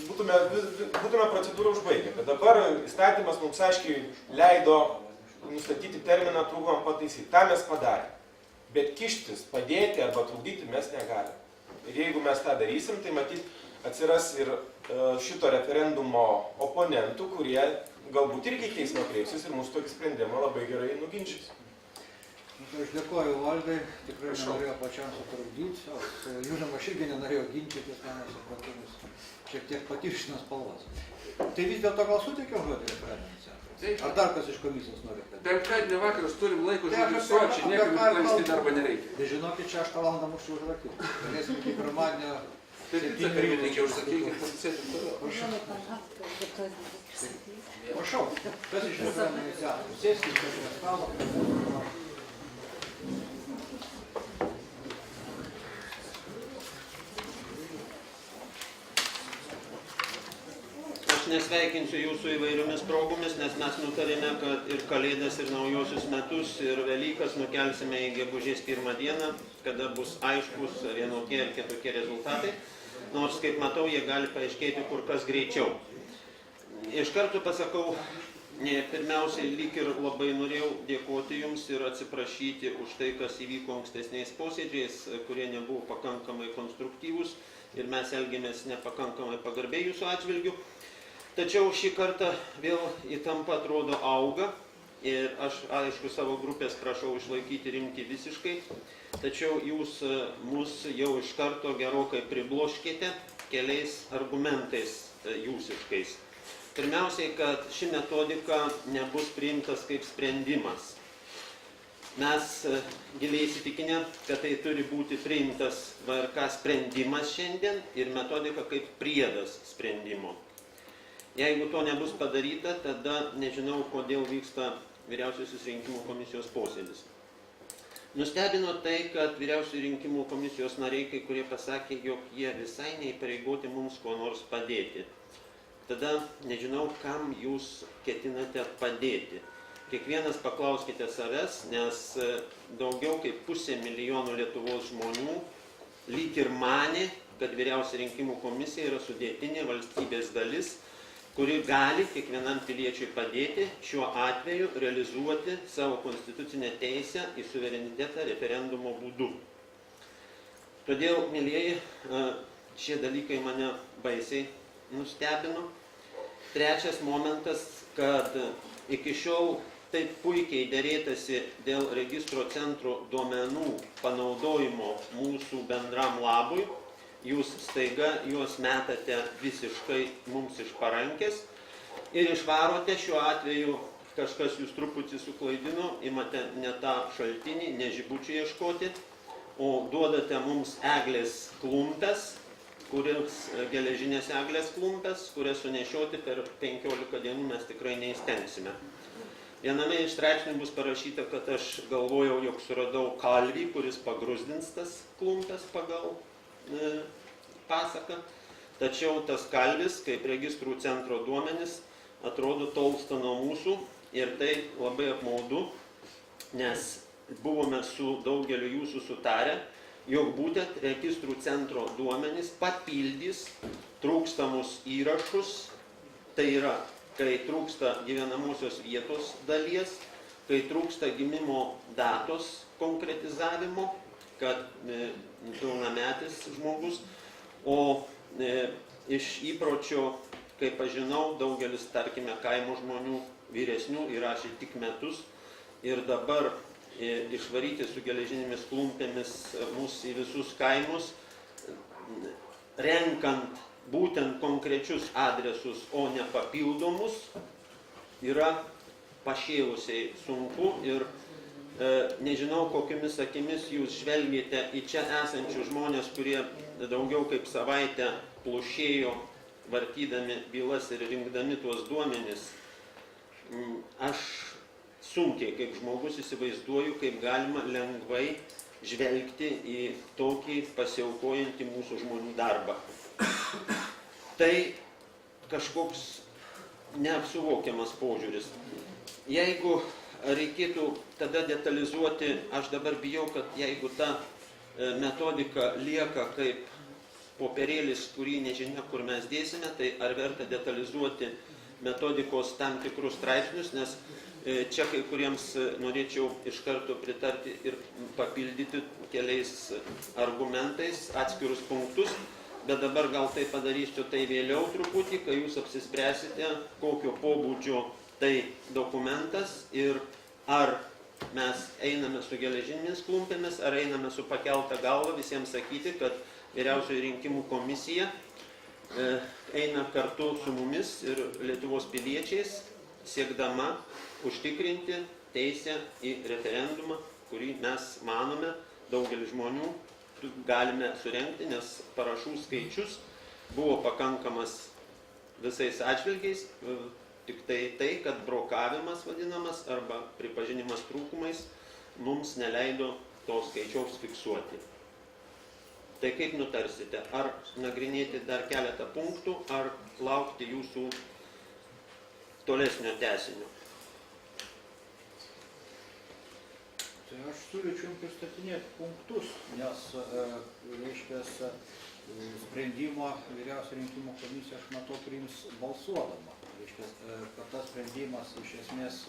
būtume procedūrą užbaigę, bet dabar įstatymas mums aiškiai leido nustatyti terminą trūkumą pataisyti. Ta mes padarėme. Bet kištis, padėti arba trukdyti mes negalime. Ir jeigu mes tą darysim, tai matyt atsiras ir šito referendumo oponentų, kurie galbūt irgi į teismą kreipsis ir mūsų tokį sprendimą labai gerai nuginčys. Aš dėkoju Valdai, tikrai nenorėjau pačiam sutrukdyti, žinoma, aš irgi nenorėjau ginčytis, mano supratimus šiek tiek patirština spalvas. Tai vis dėlto gal suteikiau žodį referendumui centrui? Ar dar kas iš komisijos nori? Penktadienį vakarus turim laiko užregistruoti, čia niekam lankstyti darbą nereikia. Tai žinokit, 6 valandą mūsų užrakyti. Galėsim iki pirmadienio. Tai pizą pirmininkė užsakykit, pasisėsim toliau. Prašau, kas iš referendumo iniciatorių? Sėskit prie stalo. Aš nesveikinsiu jūsų įvairiomis progomis, nes mes nutarėme, kad ir Kalėdas, ir Naujosius metus, ir Velykas nukelsime į gegužės 1 dieną, kada bus aiškus vienokie ir kitokie rezultatai, nors, kaip matau, jie gali paaiškėti kur kas greičiau. Iš karto pasakau, pirmiausiai lyg ir labai norėjau dėkoti Jums ir atsiprašyti už tai, kas įvyko ankstesniais posėdžiais, kurie nebuvo pakankamai konstruktyvūs ir mes elgėmės nepakankamai pagarbiai Jūsų atžvilgių. Tačiau šį kartą vėl įtampa atrodo auga ir aš, aišku, savo grupės prašau išlaikyti rimtį visiškai, tačiau Jūs mus jau iš karto gerokai pribloškėte keliais argumentais jūsiškais. Pirmiausiai, kad ši metodika nebus priimtas kaip sprendimas. Mes giliai įsitikinę, kad tai turi būti priimtas VRK sprendimas šiandien ir metodika kaip priedas sprendimo. Jeigu to nebus padaryta, tada nežinau, kodėl vyksta Vyriausiosios rinkimų komisijos posėdis. Nustebino tai, kad Vyriausiųjų rinkimų komisijos nariai, kai kurie pasakė, jog jie visai neįpareigoti mums ko nors padėti. Tada nežinau, kam jūs ketinate padėti. Kiekvienas paklauskite savęs, nes daugiau kaip 500 000 Lietuvos žmonių lyg ir manė, kad Vyriausioji rinkimų komisija yra sudėtinė valstybės dalis, kuri gali kiekvienam piliečiui padėti šiuo atveju realizuoti savo konstitucinę teisę į suverenitetą referendumo būdu. Todėl, mielieji, šie dalykai mane baisiai nustebino. Trečias momentas, kad iki šiol taip puikiai derėtasi dėl registro centro duomenų panaudojimo mūsų bendram labui, jūs staiga juos metate visiškai mums iš parankės ir išvarote, šiuo atveju kažkas jūs truputį suklaidino, imate ne tą šaltinį, ne žibučių ieškoti, o duodate mums eglės klumpes, geležinės eglės klumpes, kurias sunešioti per 15 dienų mes tikrai neįstengsime. Viename iš straipsnių bus parašyta, kad aš galvojau, jog suradau kalvį, kuris pagrusdins tas klumpes pagal pasaką, tačiau tas kalvis, kaip registrų centro duomenis, atrodo tolsta nuo mūsų ir tai labai apmaudu, nes buvome su daugeliu jūsų sutarę, jog būtent registrų centro duomenys papildys trūkstamus įrašus, tai yra, kai trūksta gyvenamosios vietos dalies, kai trūksta gimimo datos konkretizavimo, kad pilnametis žmogus, o iš įpročio, kaip aš žinau, daugelis, tarkime, kaimo žmonių vyresnių įrašė tik metus ir dabar išvaryti su geležinėmis klumpėmis mus į visus kaimus, renkant būtent konkrečius adresus, o ne papildomus, yra pašėlusiai sunku ir nežinau, kokiamis akimis jūs žvelgėte į čia esančius žmonės, kurie daugiau kaip savaitę plušėjo, vartydami bylas ir rinkdami tuos duomenis. Aš sunkiai kaip žmogus įsivaizduoju, kaip galima lengvai žvelgti į tokį pasiaukojantį mūsų žmonių darbą. Tai kažkoks neapsuvokiamas požiūris. Jeigu reikėtų tada detalizuoti, aš dabar bijau, kad jeigu ta metodika lieka kaip popierėlis, kurį nežinia, kur mes dėsime, tai ar verta detalizuoti metodikos tam tikrus straipsnius, nes čia kai kuriems norėčiau iš karto pritarti ir papildyti keliais argumentais atskirus punktus, bet dabar gal tai padarysiu tai vėliau truputį, kai jūs apsispręsite, kokio pobūdžio tai dokumentas ir ar mes einame su geležinėmis klumpėmis, ar einame su pakelta galva visiems sakyti, kad Vyriausioji rinkimų komisija eina kartu su mumis ir Lietuvos piliečiais, siekdama užtikrinti teisę į referendumą, kurį mes manome, daugelis žmonių galime surengti, nes parašų skaičius buvo pakankamas visais atžvilgiais, tik tai, kad brokavimas vadinamas arba pripažinimas trūkumais mums neleido to skaičiaus fiksuoti. Tai kaip nutarsite, ar nagrinėti dar keletą punktų, ar laukti jūsų tolesnio tęsinio? Tai aš siūlyčiau pristatinėti punktus, nes, reiškias, sprendimo Vyriausioji rinkimų komisija, aš matau, priims balsuodama. Reiškias, kad tas sprendimas iš esmės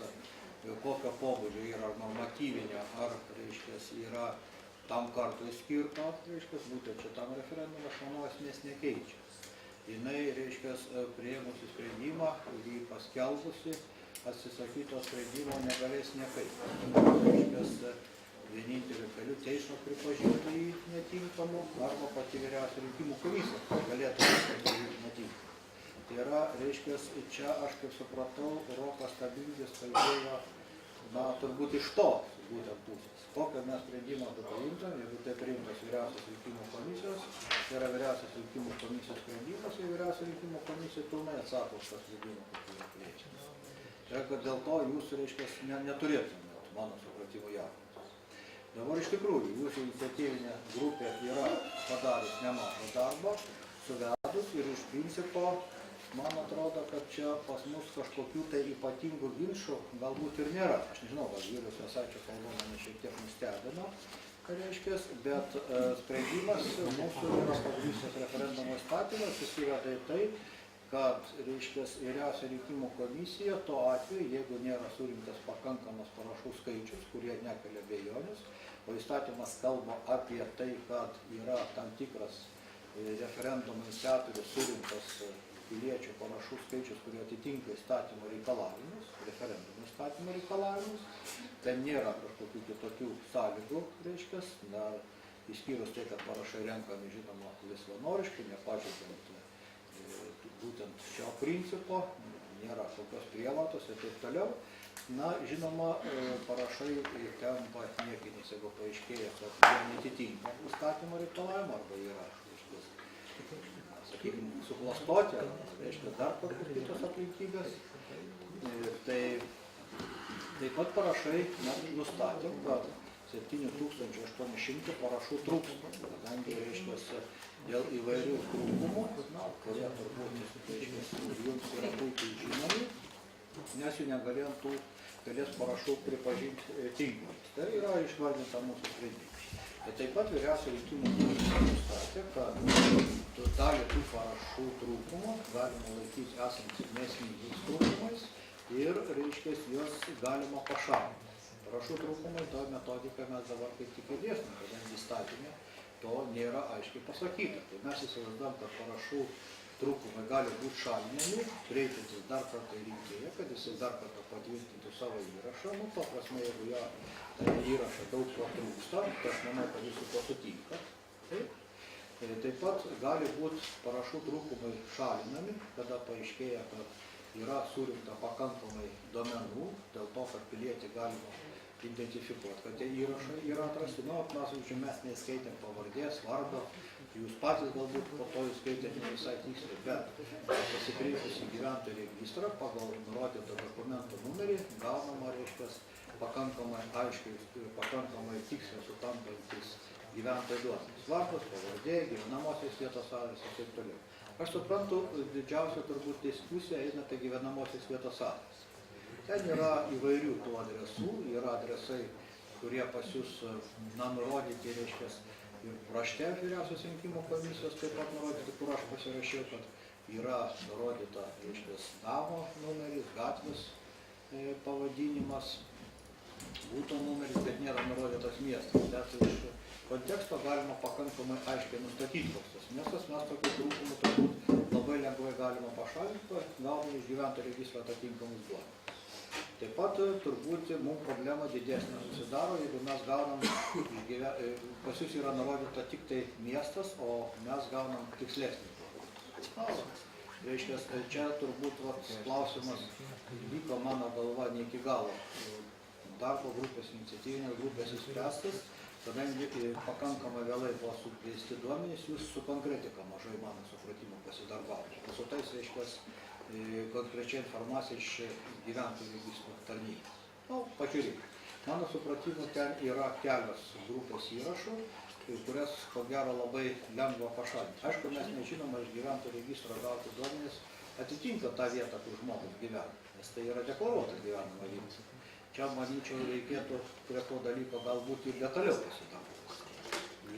kokio pobūdžio yra normatyvinio, ar, reiškias, yra tam kartui skirto, reiškias, būtent šitam referendumą, aš manau, esmės nekeičia. Jinai, reiškias, priėmusi sprendimą ir jį paskelbusi, atsisakyto sprendimo negalės niekaip. Reiškias, vieninteliu keliu teismo pripažinti jį netinkamu, arba pati Vyriausioji rinkimų komisija galėtų pripažinti netinkamu. Tai yra, reiškias, čia aš kaip supratau, Rokas Stabilis kalbėjo, na, turbūt iš to, būtent pusės. Kokią mes sprendimą paimtam, jeigu tai priimtas Vyriausios rinkimų komisijos, tai yra Vyriausios rinkimų komisijos sprendimas, ir Vyriausios rinkimų komisija pilnai atsako už tą sprendimą, kokį jie kviečiasi. Tai yra, kad dėl to jūs, reiškias, neturėtumėt, mano supratimu, jaudintis. Dabar iš tikrųjų, jūsų iniciatyvinė grupė yra padaręs nemažą darbą, suvedus ir iš principo, man atrodo, kad čia pas mus kažkokių tai ypatingų ginčų galbūt ir nėra. Aš nežinau, gal Julius Jasaičio kalba mane šiek tiek nustebino, reiškias, bet sprendimas mūsų yra pagrįstas referendumo įstatymas, susiveda į tai, kad, reiškias, Vyriausioji rinkimų komisija tuo atveju, jeigu nėra surinktas pakankamas parašų skaičius, kurie nekelia abejonės, o įstatymas kalba apie tai, kad yra tam tikras referendumo iniciatorius surinktas piliečių parašų skaičius, kurie atitinka įstatymo reikalavimus, referendumo įstatymo reikalavimus, ten nėra kažkokių kitokių sąlygų, reiškias, išskyrus tai, kad parašai renkami, žinoma, laisvanoriškai, nepažeidžiant būtent šio principo, nėra kokios prievartos ir taip toliau. Na, žinoma, parašai tampa niekiniais, jeigu paaiškėja, kad jie neatitinka įstatymo reikalavimo arba yra, sakykime, suklastoti, reiškia dar kokios kitos aplinkybės. Tai taip pat parašai nustatė, kad 7800 parašų trūksta, kadangi, reiškia, dėl įvairių trūkumų, kurie turbūt, reiškia, jums yra puikiai žinomi, nes jų negalėjom tų dalies parašų pripažinti tinkamais. Tai yra išvardinta mūsų sprendimai. Taip pat Vyriausioji rinkimų komisija nustatė, kad dalį tų parašų trūkumų galima laikyti esant nesmingais trūkumais ir, reiškia, juos galima pašalinti. Parašų trūkumai, to metodiką mes dabar kaip tik dėsime, kadangi įstatymė to nėra aiškiai pasakyta. Tai mes įsivaizduojam, kad parašų trūkumai gali būti šalinami, kreipiantis dar kartą į rinkėją, kad jisai dar kartą patvirtintų savo įrašą. Nu, to prasme, jeigu jo įrašą daug ko trūksta, tai aš manau, kad jūs su to sutinkat. Taip pat gali būti parašų trūkumai šalinami, kada paaiškėja, kad yra surinkta pakankamai duomenų, dėl to, kad pilietį galima identifikuoti, kad tie įrašai yra atrasti. Nu, mes neskaitėm pavardės, vardo, Jūs patys galbūt po to jūs skaitėte ne visai tiksliai, bet pasikreipus į gyventojų registrą pagal nurodytą dokumento numerį gaunama, reiškia, pakankamai aiškiai ir pakankamai tiksliai sutampantis gyventojų duomenys. Vardas, pavardė, gyvenamosios vietos adresas ir taip toliau. Aš suprantu, didžiausia turbūt diskusija eina apie gyvenamosios vietos adresą. Ten yra įvairių tų adresų, yra adresai, kurie pas jūs nurodyti, reiškia, ir rašte vyriausios rinkimų komisijos taip pat nurodyti, kur aš pasirašiau, kad yra nurodyta, reiškia, namo numeris, gatvės pavadinimas, būto numeris, bet nėra nurodytas miestas. Bet iš konteksto galima pakankamai aiškiai nustatyti, koks tas miestas, mes tokių trūkumų turbūt labai lengvai galima pašalinti, gauname iš gyventojų registro atitinkamus duomenis. Taip pat turbūt mums problema didesnė susidaro, jeigu mes gaunam, pas jūs yra nurodyta tik tai miestas, o mes gaunam tikslesnį duomenį. Reiškia, čia turbūt klausimas vyko mano galva ne iki galo darbo grupės, iniciatyvinės grupės išspręstas, kadangi pakankamai vėlai buvo sukviesti duomenys, jūs su konkretika mažai mano supratimu pasidarbavote. Su tais, reiškia, konkrečia informacija iš gyventojų registrų tarnybos. Pažiūrėkime. Mano supratimu, ten yra kelios grupės įrašų, kurias, ko gero, labai lengva pašalinti. Aišku, mes nežinome, iš gyventojų registro gauti duomenys atitinka tą vietą, kur žmogus gyvena, nes tai yra deklaruota gyvenama vieta. Čia, manyčiau, reikėtų prie to dalyko galbūt ir detaliau pasidaryti.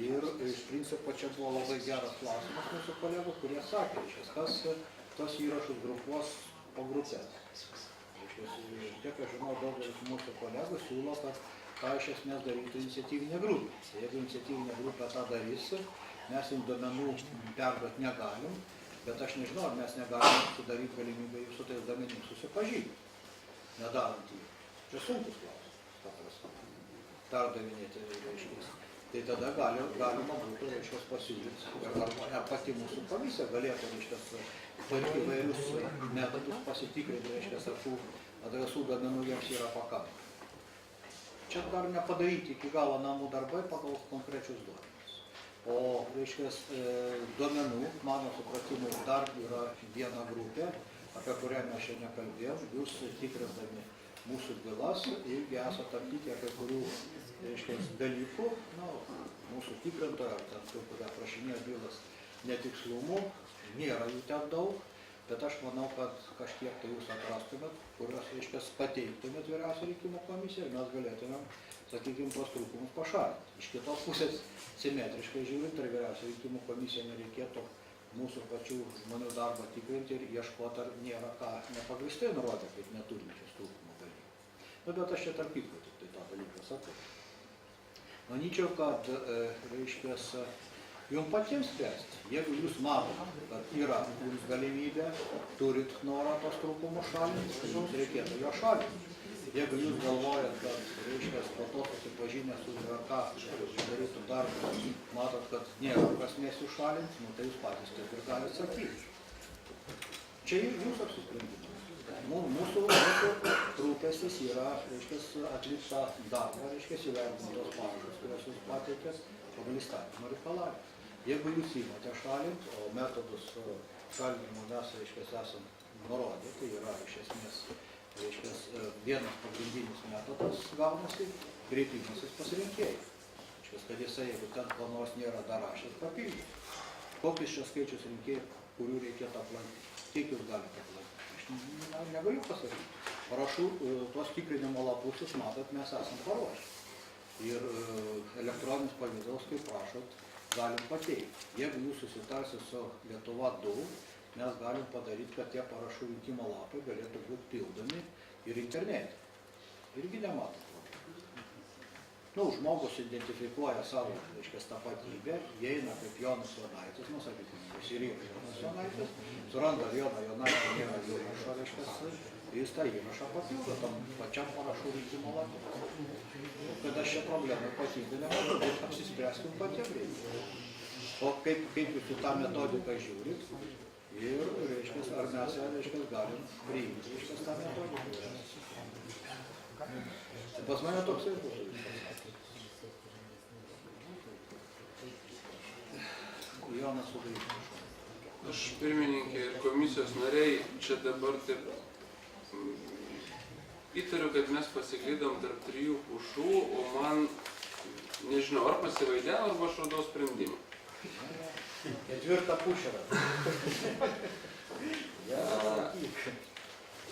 Ir iš principo čia buvo labai geras klausimas mūsų kolegų, kurie sakė, kas tos įrašus grupuos po grupės. Tiek aš žinau, daugelis mūsų kolegų siūlo, kad tą iš esmės darytų iniciatyvinė grupė. Jeigu iniciatyvinė grupė tą darys, mes jums duomenų perduoti negalim, bet aš nežinau, ar mes negalim sudaryti galimybę su tais duomenimis susipažinti, nedarant jų. Čia sunkus klausimas, paprastai. Perdavinėti reiškės. Tai tada galima būtų, reiškia, pasiūlyti, ar pati mūsų komisija galėtų, reiškia, įvairius metodus pasitikrinti, reiškia, ar tų adresų duomenų jiems yra pakankamai. Čia dar nepadaryti iki galo namų darbai pagal konkrečius duomenis. O, reiškia, duomenų, mano supratimu, dar yra viena grupė, apie kurią mes šiandien nekalbėjom, jūs tikrindami mūsų bylas irgi esate aptikę kai kurių, reiškia, dalykų, mūsų tikrintojo, ar ten tų, kurie aprašinėjo bylas, netikslumų, nėra jų ten daug, bet aš manau, kad kažkiek tai jūs atrastumėt, kurios, reiškia, pateiktumėt vyriausią rinkimų komisiją ir mes galėtumėm, sakykime, tos trūkumus pašalinti. Iš kitos pusės, simetriškai žiūrint, ar vyriausią rinkimų komisiją nereikėtų mūsų pačių žmonių darbą tikrinti ir ieškoti, ar nėra ką nepagristai nurodė, kaip neturinčius trūkumų dalykų. Bet aš čia tarp kitko tik tai tą dalyką sakau. Manyčiau, kad, reiškia, jums patiems spręsti. Jeigu jūs matote, kad yra jums galimybė, turit norą tos trūkumus šalinti, tai jums reikėtų jo šalinti. Jeigu jūs galvojat, kad, reiškia, po to susipažinę su VRK darytų darbą, matot, kad nėra prasmės jų šalinti, tai jūs patys taip ir galite sakyti. Čia jūsų apsisprendimas. Mūsų rūpestis yra, reiškia, atlikta darbą, reiškia, įvertinti tos parašus, kurias jūs pateikėt pagal įstatymą reikalavimą. Jeigu jūs įmate šalinti, o metodus šalinimo mes, reiškia, esam nurodę, tai yra iš esmės, reiškia, vienas pagrindinis metodas gaunasi kreipimasis pas rinkėjų. Reiškia, kad jisai, jeigu ten ko nors nėra darašęs, papildyti. Kokius čia skaičius rinkėjų, kurių reikėtų aplankyti? Kiek jūs galite aplankyti? Aš negaliu pasakyti. Parašų tuos tikrinimo lapus, jūs matot, mes esam paruošę. Ir elektroninis pavydalas, kaip prašot, galim pateikti. Jeigu jūs susitarsit su Lietuva 2, mes galim padaryti, kad tie parašų rinkimo lapai galėtų būti pildomi ir internete. Irgi nematot. Žmogus identifikuoja savo, reiškia, tapatybę, įeina kaip Jonas Jonaitis, sakykime, jis ir yra Jonas Jonaitis, suranda Joną Jonaitį, nėra įrašo, reiškia, jis tą įrašą papildo tam pačiam parašų rinkimo lapui. Kad aš šią problemą ypatingai nematau, bet apsispręskim patiem reikia. O kaip jūs į tą metodiką žiūrit ir, reiškia, ar mes, reiškia, galim priimti, reiškia, tą metodiką. Pas mane toks ir būtų. Jonas Udrys. Aš pirmininkė ir komisijos nariai čia dabar taip įtariu, kad mes pasiklydom tarp 3 pušų, o man, nežinau, ar pasivaideno, arba aš radau sprendimą. 4 pušė.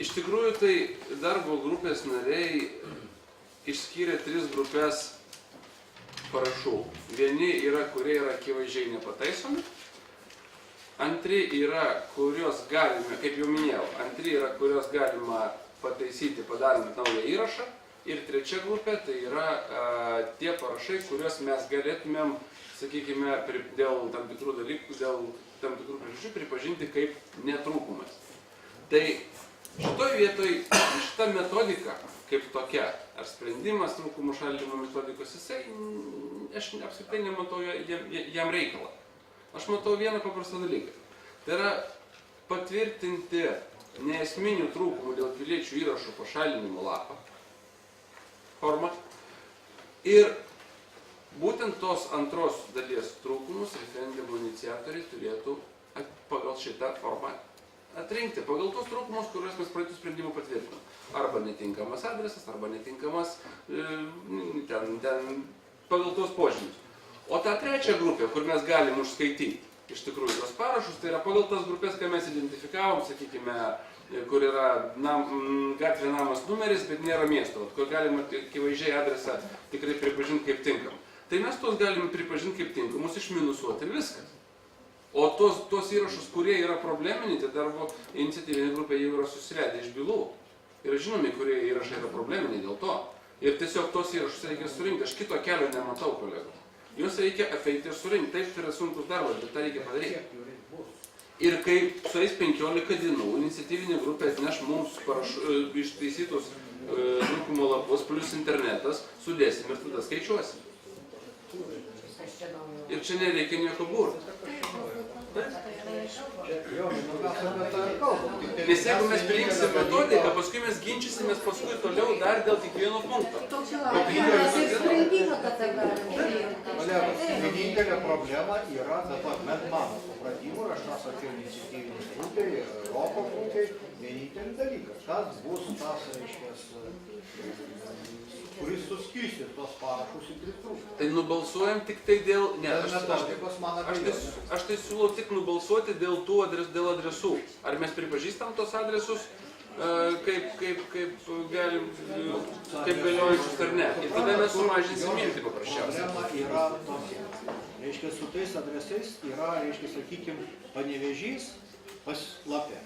Iš tikrųjų, tai darbo grupės nariai išskyrė 3 grupės parašų. Vieni yra, kurie yra akivaizdžiai nepataisomi. Antri yra, kurios galime, kaip jau minėjau, antri yra, kurios galima pataisyti, padarant naują įrašą. Ir 3 grupė, tai yra tie parašai, kuriuos mes galėtumėm, sakykime, dėl tam tikrų dalykų, dėl tam tikrų priežasčių pripažinti kaip netrūkumas. Tai šitoj vietoj šita metodika kaip tokia, ar sprendimas trūkumų šalinimo metodikos, jisai, aš apskritai nematau jam reikalą. Aš matau vieną paprastą dalyką. Tai yra patvirtinti neesminių trūkumų dėl piliečių įrašų pašalinimo lapą formą. Ir būtent tos antros dalies trūkumus referendumo iniciatoriai turėtų pagal šitą formą atrinkti. Pagal tos trūkumus, kuriuos mes praeitų sprendimų patvirtinom. Arba netinkamas adresas, arba netinkamas pagal tos požymius. O ta 3 grupė, kur mes galim užskaityti iš tikrųjų tos parašus, tai yra pagal tas grupės, ką mes identifikavom, sakykime, kur yra gatvė namas numeris, bet nėra miesto, kur galima akivaizdžiai adresą tikrai pripažinti kaip tinkamą. Tai mes tos galime pripažinti kaip tinkamus, išminusuoti ir viskas. O tos įrašus, kurie yra probleminiai, tai darbo iniciatyvinė grupė jau yra susivedę iš bylų. Ir žinomi, kurie įrašai yra probleminiai dėl to. Ir tiesiog tos įrašus reikia surinkti. Aš kito kelio nematau, kolegos. Juos reikia apeiti ir surinkti. Taip, tai yra sunkus darbas, bet tą reikia padaryti. Ir kai sueis 15 dienų, iniciatyvinė grupė atneš mums ištaisytus trūkumo lapus plus internetas, sudėsim ir tada skaičiuosim. Ir čia nereikia nieko burti. Nes jeigu mes priimsim metodiką, paskui mes ginčysimės paskui toliau dar dėl kiekvieno punkto. Vienintelė problema yra dabar met mano supratimu, ir aš tą sakiau iniciatyvinį grupė ir Roko grupė, vienintelis dalykas, kas bus tas, reiškia, kuris suskirstys tos parašus į 3 grupės. Tai nubalsuojam tik tai dėl... Ne, aš tai siūlau tik nubalsuoti dėl tų adresų. Ar mes pripažįstam tos adresus kaip galiojančius ar ne. Ir tada mes sumažinsim mintį paprasčiausiai. Problema yra tokia. Reiškia, su tais adresais yra, reiškia, sakykime, Panevėžys pas Lapė.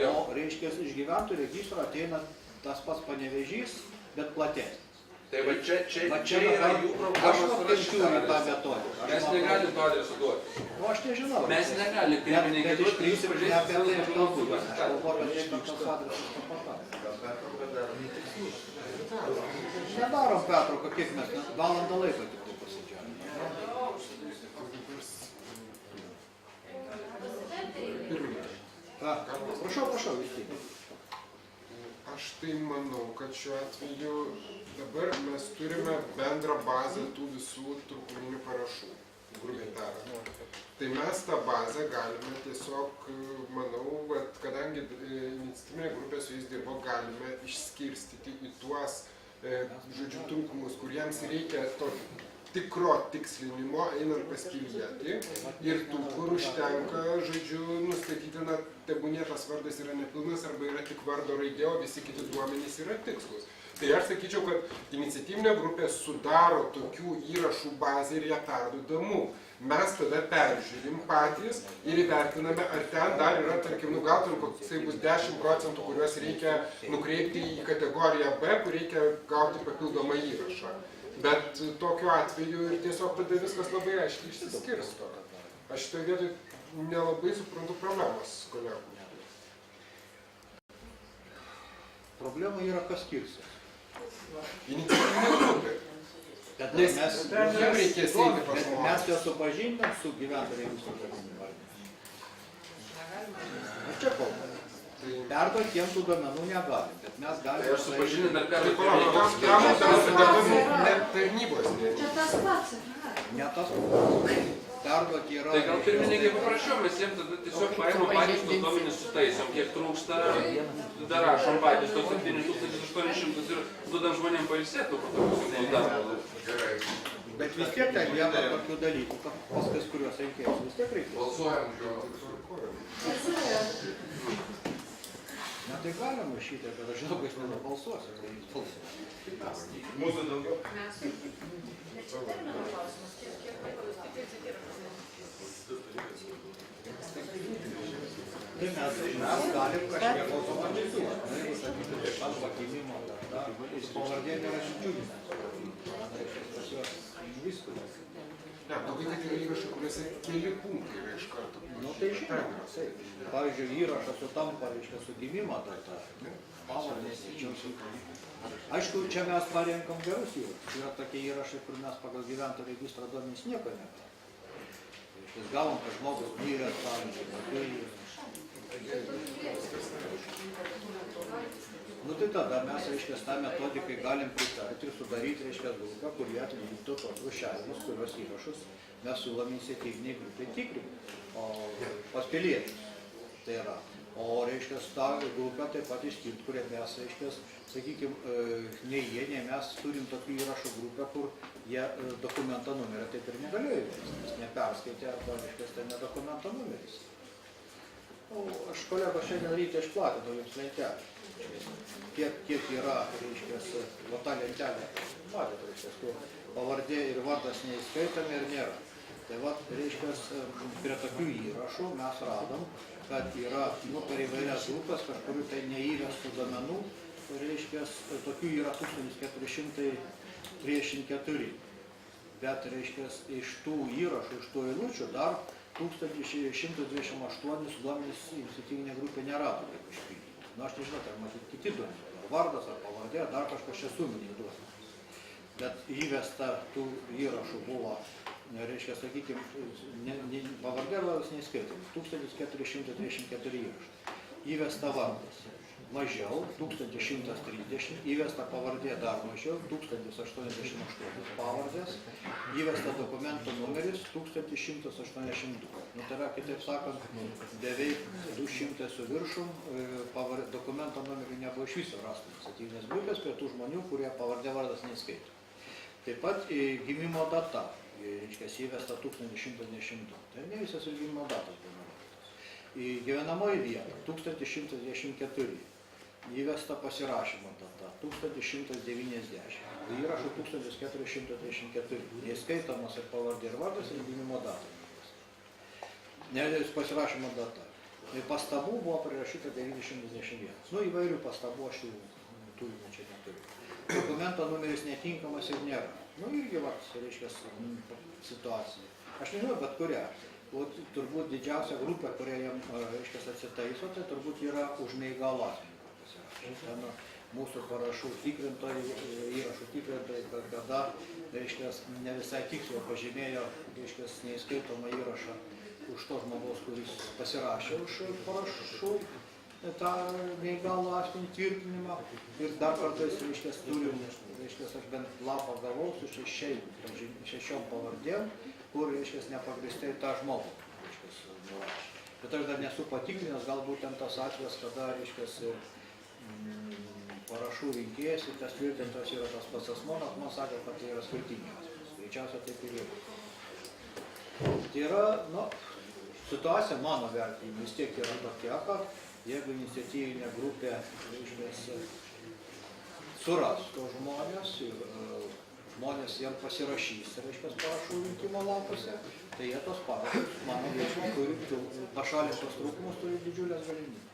O, reiškia, iš gyventojų registro ateina tas pats Panevėžys, bet platesnis. Tai va čia yra jų problema surasti tą adresą. Mes negalim to adresu duoti. O aš nežinau. Mes negalim pirmininkai duoti, kai jūs pažiūrėsite savo kalbus. Nedarom pertrauką, kiek mes, valandą laiko tik tai pasidžiavim. Prašau, vis tiek. Aš tai manau, kad šiuo atveju dabar mes turime bendrą bazę tų visų trūkuminių parašų, grubiai tariant. Tai mes tą bazę galime tiesiog, manau, kadangi iniciatyvinė grupė su jais dirbo, galime išskirstyti į tuos, žodžiu, trūkumus, kuriems reikia to tikro tikslinimo, einant pas pilietį, ir tų, kur užtenka, žodžiu, nustatyti, tebūnie tas vardas yra nepilnas arba yra tik vardo raidė, o visi kiti duomenys yra tikslus. Tai aš sakyčiau, kad iniciatyvinė grupė sudaro tokių įrašų bazę ir ją perduoda mum. Mes tada peržiūrim patys ir įvertiname, ar ten dar yra, tarkim, gal tai bus 10 procentų, kuriuos reikia nukreipti į kategoriją B, kur reikia gauti papildomą įrašą. Bet tokiu atveju ir tiesiog tada viskas labai aiškiai išsiskirsto. Aš šitoje vietoje nelabai suprantu problemos, kolegų. Problema yra kas skirsis. Iniciatyvinė grupė. Nes jiem reikės eiti pas žmones. Mes jau supažindam su gyventojais su žmonėmis. Aš čia kalbu. Perduoti jiems tų duomenų negalim, bet mes galime... Tai aš supažindinu dar perduoti. Tarnybos. Čia tas pats. Ne tas pats. perduoti yra... Tai gal pirmininkai paprašiau, mes jiems tada tiesiog paėmėm patys tos duomenys sutaisom, kiek trūksta, dar rašom patys tos 7800 ir duodam žmonėm pailsėti po tokius darbus. Bet vis tiek ten lieka tokių dalykų, kad pas kai kuriuos reikės vis tiek reikia. Balsuojam už jo. Na tai galima šitą, kad aš žinau, kad jis nebalsuosiu, tai jis balsuos. Mūsų daugiau. Tai mes galim kažkiek automatizuoti. Jeigu sakyti, tai pat pakimimo, pavardė nėra šidžiūginė. Pas juos visko. Ne, labai kad yra įrašai, kuriuose keli punktai yra iš karto. Nu tai žinoma, taip. Pavyzdžiui, įrašas sutampa, reiškia, su gimimo data. Pavardės, aišku, čia mes parenkam gerus įrašus. Yra tokie įrašai, kur mes pagal gyventojų registrą duomenys nieko negalime. Reiškia, gavom, kad žmogus miręs, pavyzdžiui, labai įrašas. Nu tai tada mes, reiškia, tą metodikai galim pritarti ir sudaryti, reiškia, grupę, kurie atliktų tos rūšiavimus, kurios įrašus mes siūlom iniciatyviniai grupiai tikrinti, o pas piliečius tai yra. O, reiškia, tą grupę taip pat išskirti, kurie mes, reiškia, sakykime, nei jie, nei mes turim tokių įrašų grupę, kur jie dokumento numerį taip ir negalėjo įvesti, nes neperskaitė arba, reiškia, tai ne dokumento numeris. O, aš kolegos šiandien ryte išplatinau jums lentelę. Kiek yra, reiškia, va ta lentelė, matėte, reiškia, kur pavardė ir vardas neįskaitami ir nėra. Tai va, reiškia, prie tokių įrašų mes radom, kad yra, nu, per įvairias grupės kažkurių tai neįvestų duomenų, reiškia, tokių yra 1434. Bet, reiškia, iš tų įrašų, iš tų eilučių dar 1128 duomenys iniciatyvinė grupė nerado kaip išpildyti. Nu, aš nežinau, tai matyti kiti duomenys, ar vardas, ar pavardė, ar dar kažkas čia suminiai duomenys. Bet įvesta tų įrašų buvo, reiškia, sakykime, pavardė ir vardas neįskaitami, 1434 įrašai. Įvesta vardas mažiau, 1130, įvesta pavardė dar mažiau, 1088 pavardės, įvesta dokumento numeris 1182. Nu, tai yra, kitaip sakant, beveik 200 su viršum dokumento numerių nebuvo iš viso rastų iniciatyvinės grupės prie tų žmonių, kurie pavardė vardas neįskaito. Taip pat gimimo data, reiškia, įvesta 1110. Tai ne visas ir gimimo datas buvo nurodytas. Gyvenamoji vieta 1114. Įvesta pasirašymo data 1190. Įrašų 1434. Neįskaitomas ir pavardė ir vardas ir gimimo data. Nedėlis pasirašymo data. Pastabų buvo prirašyta 921. Nu, įvairių pastabų aš jų turime čia neturiu. Dokumento numeris netinkamas ir nėra. Nu, irgi, va, reiškia, situacija. Aš nežinau, bet kurią. O turbūt didžiausia grupė, kurie jam, reiškia, atsitaiso, tai turbūt yra už neįgalų asmenį pasirašę. Mūsų parašų tikrintojai, įrašų tikrintojai, kada, reiškia, ne visai tiksliai pažymėjo, reiškia, neįskaitomą įrašą už to žmogaus, kuris pasirašė už parašų tą neįgalų asmenį tvirtinimą. Ir dar kartais, reiškia, turim, reiškia, aš bent lapą gavau su 6 pavardėm, kur, reiškia, nepagristai tą žmogų, reiškia, nurašė. Bet aš dar nesu patikrinęs, galbūt ten tas atvejas, kada, reiškia, parašų rinkėjas ir tas tvirtintas yra tas pats asmuo, man sakė, kad tai yra skirtingi asmenys. Greičiausiai taip ir yra. Tai yra, nu, situacija mano vertinimu vis tiek yra tokia, kad jeigu iniciatyvinė grupė, reiškia, suras tos žmonės ir žmonės jam pasirašys, reiškia, parašų rinkimo lapuose, tai jie tos parašus, mano viešų, turi pašalintos trūkumus, turi didžiulės galimybės.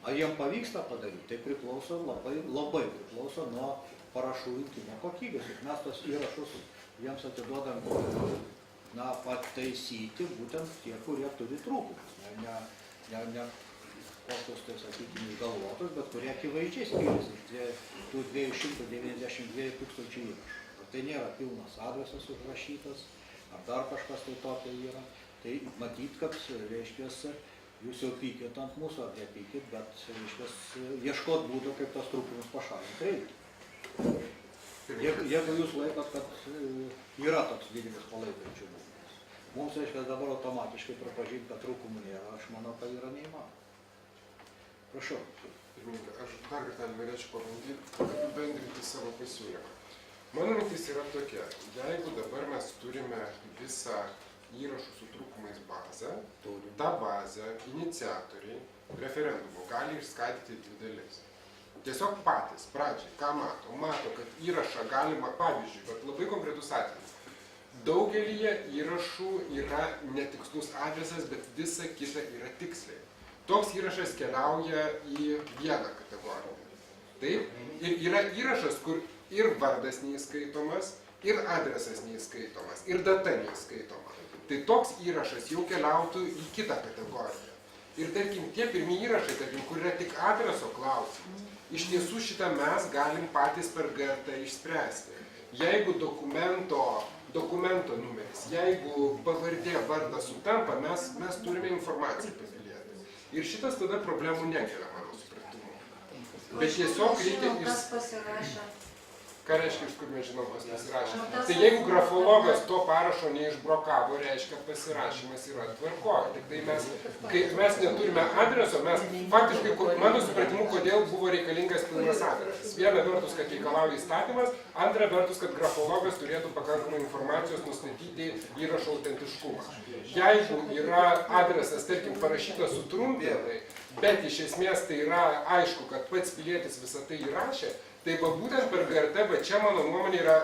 Ar jiem pavyksta padaryti, tai priklauso labai priklauso nuo parašų rinkimo kokybės. Mes tos įrašus jiems atiduodam, na, pataisyti būtent tie, kurie turi trūkumus. Ne kokius, tai sakykime, išgalvotus, bet kurie akivaizdžiai skiriasi iš tų 292 tūkstančių įrašų. Ar tai nėra pilnas adresas užrašytas, ar dar kažkas tai tokio yra. Tai matyt, kad, reiškia, jūs jau pykit ant mūsų, ar nepykit, bet, reiškia, ieškot būdų, kaip tos trūkumus pašalinti reikia. Jeigu jūs laikot, kad yra toks didelis palaikančių būdas, mums reiškia dabar automatiškai pripažinti, kad trūkumų nėra, aš manau, kad yra neįmanoma. Prašau. Pirmininkai, aš dar kartą norėčiau pabandyti apibendrinti savo pasiūlymą. Mano mintis yra tokia, jeigu dabar mes turime visą įrašų su trūkumais bazę, tą bazę iniciatoriai referendumo gali išskaidyti dvi dalis. Tiesiog patys pradžiai, ką mato? Mato, kad įrašą galima, pavyzdžiui, bet labai konkretus atvejis. Daugelyje įrašų yra netikslus adresas, bet visa kita yra tiksliai. Toks įrašas keliauja į vieną kategoriją. Taip? Ir yra įrašas, kur ir vardas neįskaitomas, ir adresas neįskaitomas, ir data neįskaitoma. Tai toks įrašas jau keliautų į kitą kategoriją. Ir tarkim, tie pirmi įrašai, tarkim, kur yra tik adreso klausimas, iš tiesų šitą mes galim patys per GRT išspręsti. Jeigu dokumento numeris, jeigu pavardė, vardas sutampa, mes turime informaciją apie pilietį. Ir šitas tada problemų nekelia, mano supratimu. Bet tiesiog reikia Ką reiškia, iš kur mes žinom, kas pasirašė? Tai jeigu grafologas to parašo neišbrokavo, reiškia, pasirašymas yra tvarkoje. Tik tai mes neturime adreso, mes faktiškai, mano supratimu, kodėl buvo reikalingas pilnas adresas. Viena vertus, kad reikalauja įstatymas, antra vertus, kad grafologas turėtų pakankamai informacijos nustatyti įrašo autentiškumą. Jeigu yra adresas, tarkim, parašytas sutrumpintai, bet iš esmės tai yra aišku, kad pats pilietis visą tai įrašė, tai būtent per GRT, bet čia mano nuomonė yra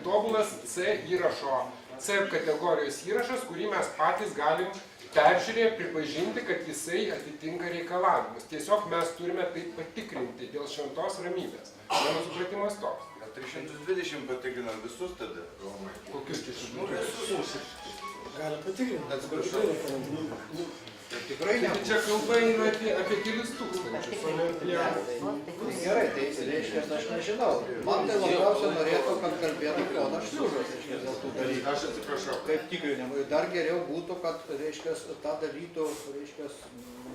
tobulas C įrašo, C kategorijos įrašas, kurį mes patys galim peržiūrėti, pripažinti, kad jisai atitinka reikalavimus. Tiesiog mes turime tai patikrinti dėl šventos ramybės. Mano supratimas toks. 320 patikrinam visus tada. Kokius 320? Galim patikrinti, atsiprašau. Tikrai ne. Čia kalba eina apie kelis tūkstančius, o ne apie... Gerai, tai reiškia, aš nežinau. Man tai labiausiai norėtų, kad kalbėtų ponas Šliužas, reiškia, dėl tų dalykų. Aš atsiprašau. Kaip tikrinimui. Dar geriau būtų, kad, reiškia, tą dalytų, reiškia,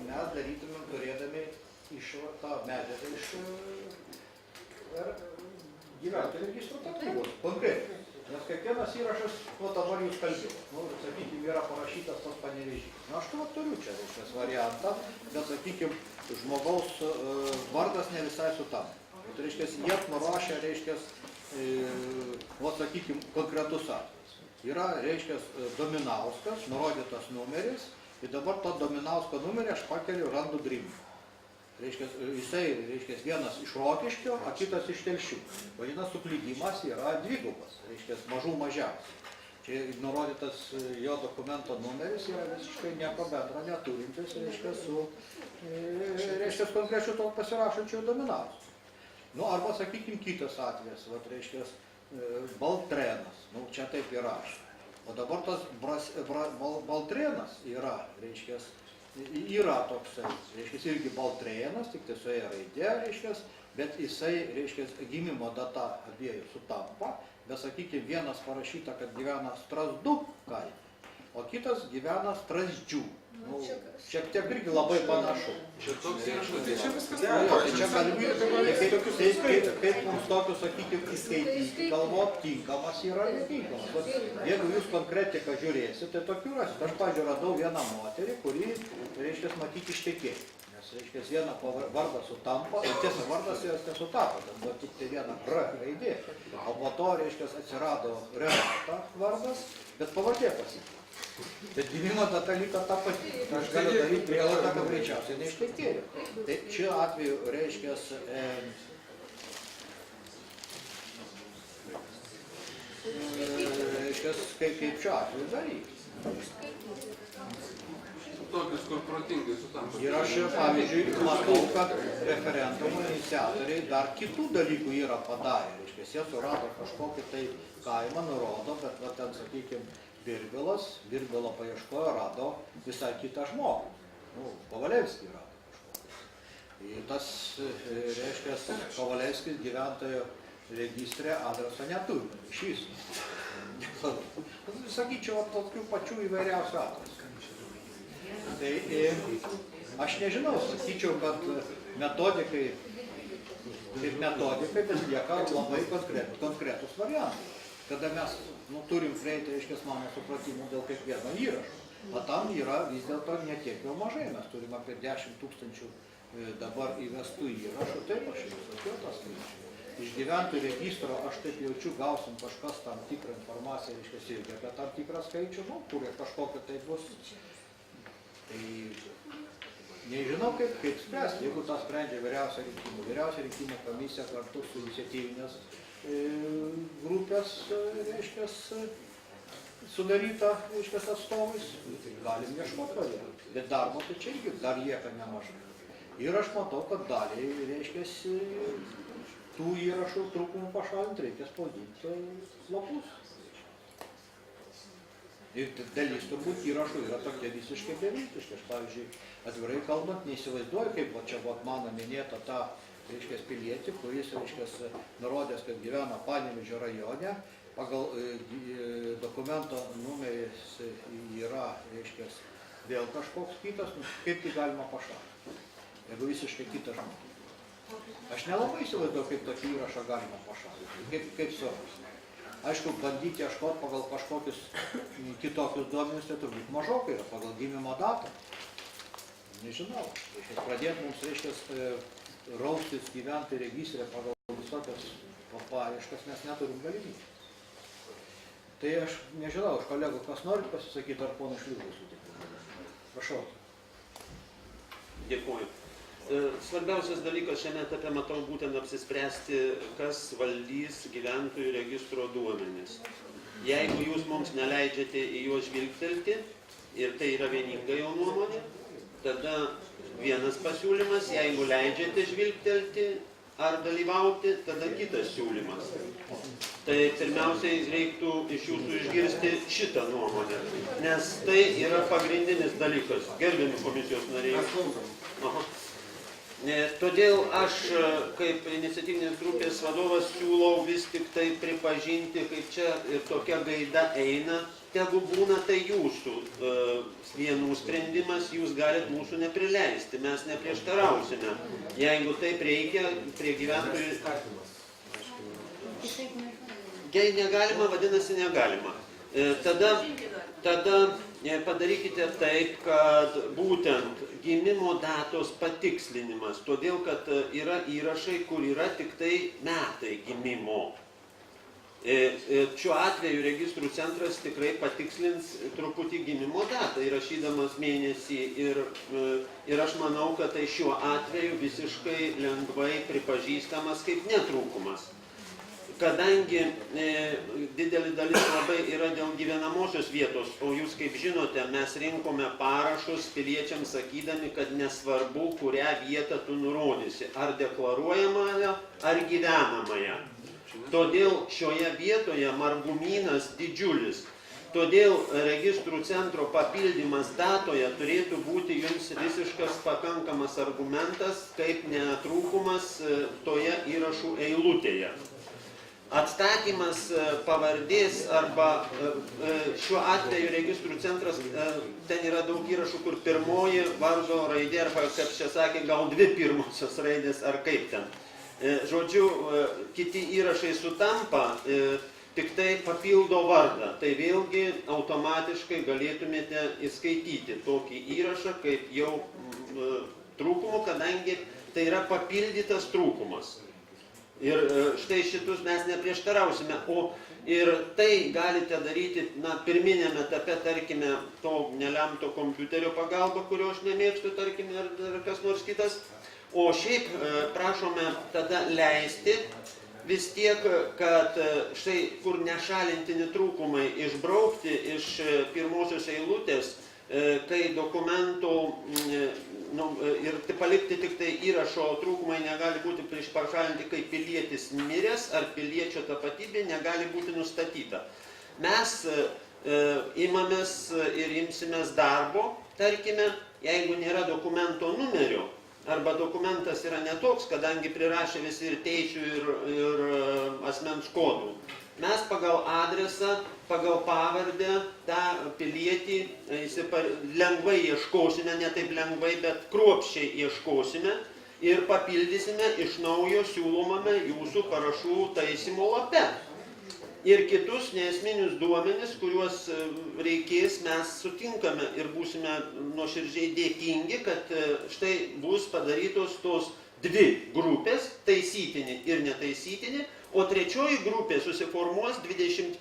mes darytumėm turėdami tą medžiagą iš gyventojų registrų tarnybos. Konkrečiai. Nes kiekvienas įrašas, dabar jūs kalbėjote, sakykime, yra parašytas tas Panevėžys. Aš turiu čia, reiškia, variantą, bet, sakykime, žmogaus vardas ne visai sutampa. Tai reiškia, jie nurašė, reiškia, sakykime, konkretus atvejs. Yra, reiškia, Dominauskas, nurodytas numeris, ir dabar to Dominausko numerį aš pakeliu, randu Drimą. Reiškia, jisai, reiškia, vienas iš Rokiškio, o kitas iš Telšių. Vadinasi, suklydimas yra dvigubas, reiškia, mažų mažiausiai. Čia nurodytas jo dokumento numeris yra visiškai nieko bendro neturintis, reiškia, su, reiškia, konkrečiu to pasirašančiu Dominausku. Arba, sakykime, kitas atvejas, reiškia, Baltrenas, čia taip įrašo. O dabar tas Baltrenas yra, reiškia, yra toksai, reiškia, irgi Baltrėnas, tik tai su raidė, reiškia, bet jisai, reiškia, gimimo data abiejų sutampa, bet, sakykime, vienas parašyta, kad gyvena Strazdų kaime, o kitas gyvena Strazdžių. Šiek tiek irgi labai panašu. Čia toks įrašas, tai čia viskas Čia galimybė, kaip mums tokius, sakykime, įskaityti, galvot, tinkamas yra netinkamas. Jeigu jūs konkretiką žiūrėsite, tai tokių rasit. Aš, pavyzdžiui, radau vieną moterį, kuri, reiškia, matyti ištekėjo. Nes, reiškia, viena vardas sutampa, ir tiesa vardas jos nesutapo, ten buvo tik tai viena R raidė. O po to, reiškia, atsirado Renata vardas, bet pavardė pasikeitė. Bet gimimo data liko ta pati. Aš galiu daryti prielaidą, kad greičiausiai neištekėjo. Tai šiuo atveju, reiškia, kaip šiuo atveju daryti. Tokius, kur protingai sutampa. Ir aš, pavyzdžiui, matau, kad referendumo iniciatoriai dar kitų dalykų yra padarę. Reiškia, jie surado kažkokį tai kaimą, nurodo, bet ten, sakykime, Virbilo paieškojo, rado visai kitą žmogų. Kovalevskį rado kažkokį. Ir tas, reiškia, Kovalevskis gyventojo registre adreso neturi. Iš viso. Sakyčiau, tokių pačių įvairiausių adresų. Tai aš nežinau, sakyčiau, kad metodikai kaip metodikai, bet lieka labai konkretus variantai. Kada mes turim prieiti, reiškia, mano supratimu dėl kiekvieno įrašo. O tam yra vis dėlto ne tiek jau mažai. Mes turim apie 10 000 dabar įvestų įrašų. Taip, aš jau sakiau tą skaičių. Iš gyventojų registro, aš taip jaučiu, gausim kažkas tam tikrą informaciją, reiškia, irgi apie tam tikrą skaičių, kurie kažkokia tai bus. Tai nežinau, kaip spręsti, jeigu tą sprendžia vyriausia rinkimų komisija kartu su iniciatyvinės grupės, reiškia, sudaryta, reiškia, atstovais, tai galim ieškoti variantų. Bet darbo tai čia irgi dar lieka nemažai. Ir aš matau, kad daliai, reiškia, tų įrašų trūkumų pašalinti reikia spausdinti lapus. Ir dalis turbūt įrašų yra tokie visiškai beviltiški. Aš, pavyzdžiui, atvirai kalbant, neįsivaizduoju, kaip čia mano minėta ta, reiškia, pilietį, kuris, reiškia, nurodęs, kad gyvena Panevėžio rajone, pagal dokumento numeris yra, reiškia, vėl kažkoks kitas, kaip tai galima pašalinti, jeigu visiškai kitas žmogus. Aš nelabai įsivaizduoju, kaip tokį įrašą galima pašalinti, kaip surasti. Aišku, bandyti ieškoti pagal kažkokius kitokius duomenis, tai turbūt mažokai yra, pagal gimimo datą. Nežinau, pradėti mums, reiškia, raustis gyventojų registrė pagal visokias paieškas, mes neturim galimybės. Tai aš nežinau, iš kolegų, kas nori pasisakyti, ar pono Šliūzai sutikti. Prašau. Dėkuoju. Svarbiausias dalykas šiame etape, matau, būtent apsispręsti, kas valdys gyventojų registro duomenis. Jeigu jūs mums neleidžiate į juos žvilgtelti, ir tai yra vieninga jau nuomonė, tada vienas pasiūlymas, jeigu leidžiate žvilgtelti ar dalyvauti, tada kitas siūlymas. Tai pirmiausiai reiktų iš jūsų išgirsti šitą nuomonę, nes tai yra pagrindinis dalykas. Gerbiami komisijos nariai. Todėl aš, kaip iniciatyvinės grupės vadovas, siūlau vis tik tai pripažinti, kaip čia ir tokia gaida eina, tegu būna tai jūsų vienų sprendimas, jūs galit mūsų neprileisti, mes neprieštarausime. Jeigu taip reikia, prie gyventojų... Jei negalima, vadinasi negalima. Tada padarykite taip, kad būtent gimimo datos patikslinimas, todėl kad yra įrašai, kur yra tik tai metai gimimo. Šiuo atveju registrų centras tikrai patikslins truputį gimimo datą, įrašydamas mėnesį ir aš manau, kad tai šiuo atveju visiškai lengvai pripažįstamas kaip netrūkumas. Kadangi didelė dalis labai yra dėl gyvenamosios vietos, o jūs, kaip žinote, mes rinkome parašus piliečiams sakydami, kad nesvarbu, kurią vietą tu nurodysi, ar deklaruojamąją, ar gyvenamąją. Todėl šioje vietoje margumynas didžiulis. Todėl registrų centro papildymas datoje turėtų būti jums visiškas pakankamas argumentas, kaip netrūkumas toje įrašų eilutėje. Atstatymas pavardės arba šiuo atveju registrų centras, ten yra daug įrašų, kur pirmoji vardo raidė, arba, kaip čia sakė, gal dvi pirmosios raidės, ar kaip ten. Žodžiu, kiti įrašai sutampa, tik tai papildo vardą. Tai vėlgi automatiškai galėtumėte įskaityti tokį įrašą kaip jau trūkumų, kadangi tai yra papildytas trūkumas. Ir štai šitus mes neprieštarausime, o ir tai galite daryti, pirminėme etape, tarkime, to nelemto kompiuterio pagalba, kurio aš nemėgstu, tarkime, ar kas nors kitas. O šiaip prašome tada leisti vis tiek, kad štai kur nešalintini trūkumai išbraukti iš pirmosios eilutės, kai dokumentų ir palikti tik tai įrašo trūkumai negali būti pašalinti, kai pilietis miręs ar piliečio tapatybė negali būti nustatyta. Mes imamės ir imsimės darbo, tarkime, jeigu nėra dokumento numerio, arba dokumentas yra netoks, kadangi prirašė visi ir teisių ir asmens kodų. Mes pagal adresą, pagal pavardę tą pilietį lengvai ieškosime, ne taip lengvai, bet kruopščiai ieškosime ir papildysime iš naujo siūlomame jūsų parašų taisymo lape. Ir kitus neesminius duomenis, kuriuos reikės, mes sutinkame ir būsime nuoširdžiai dėkingi, kad štai bus padarytos tos dvi grupės, taisytini ir netaisytini, o trečioji grupė susiformuos 21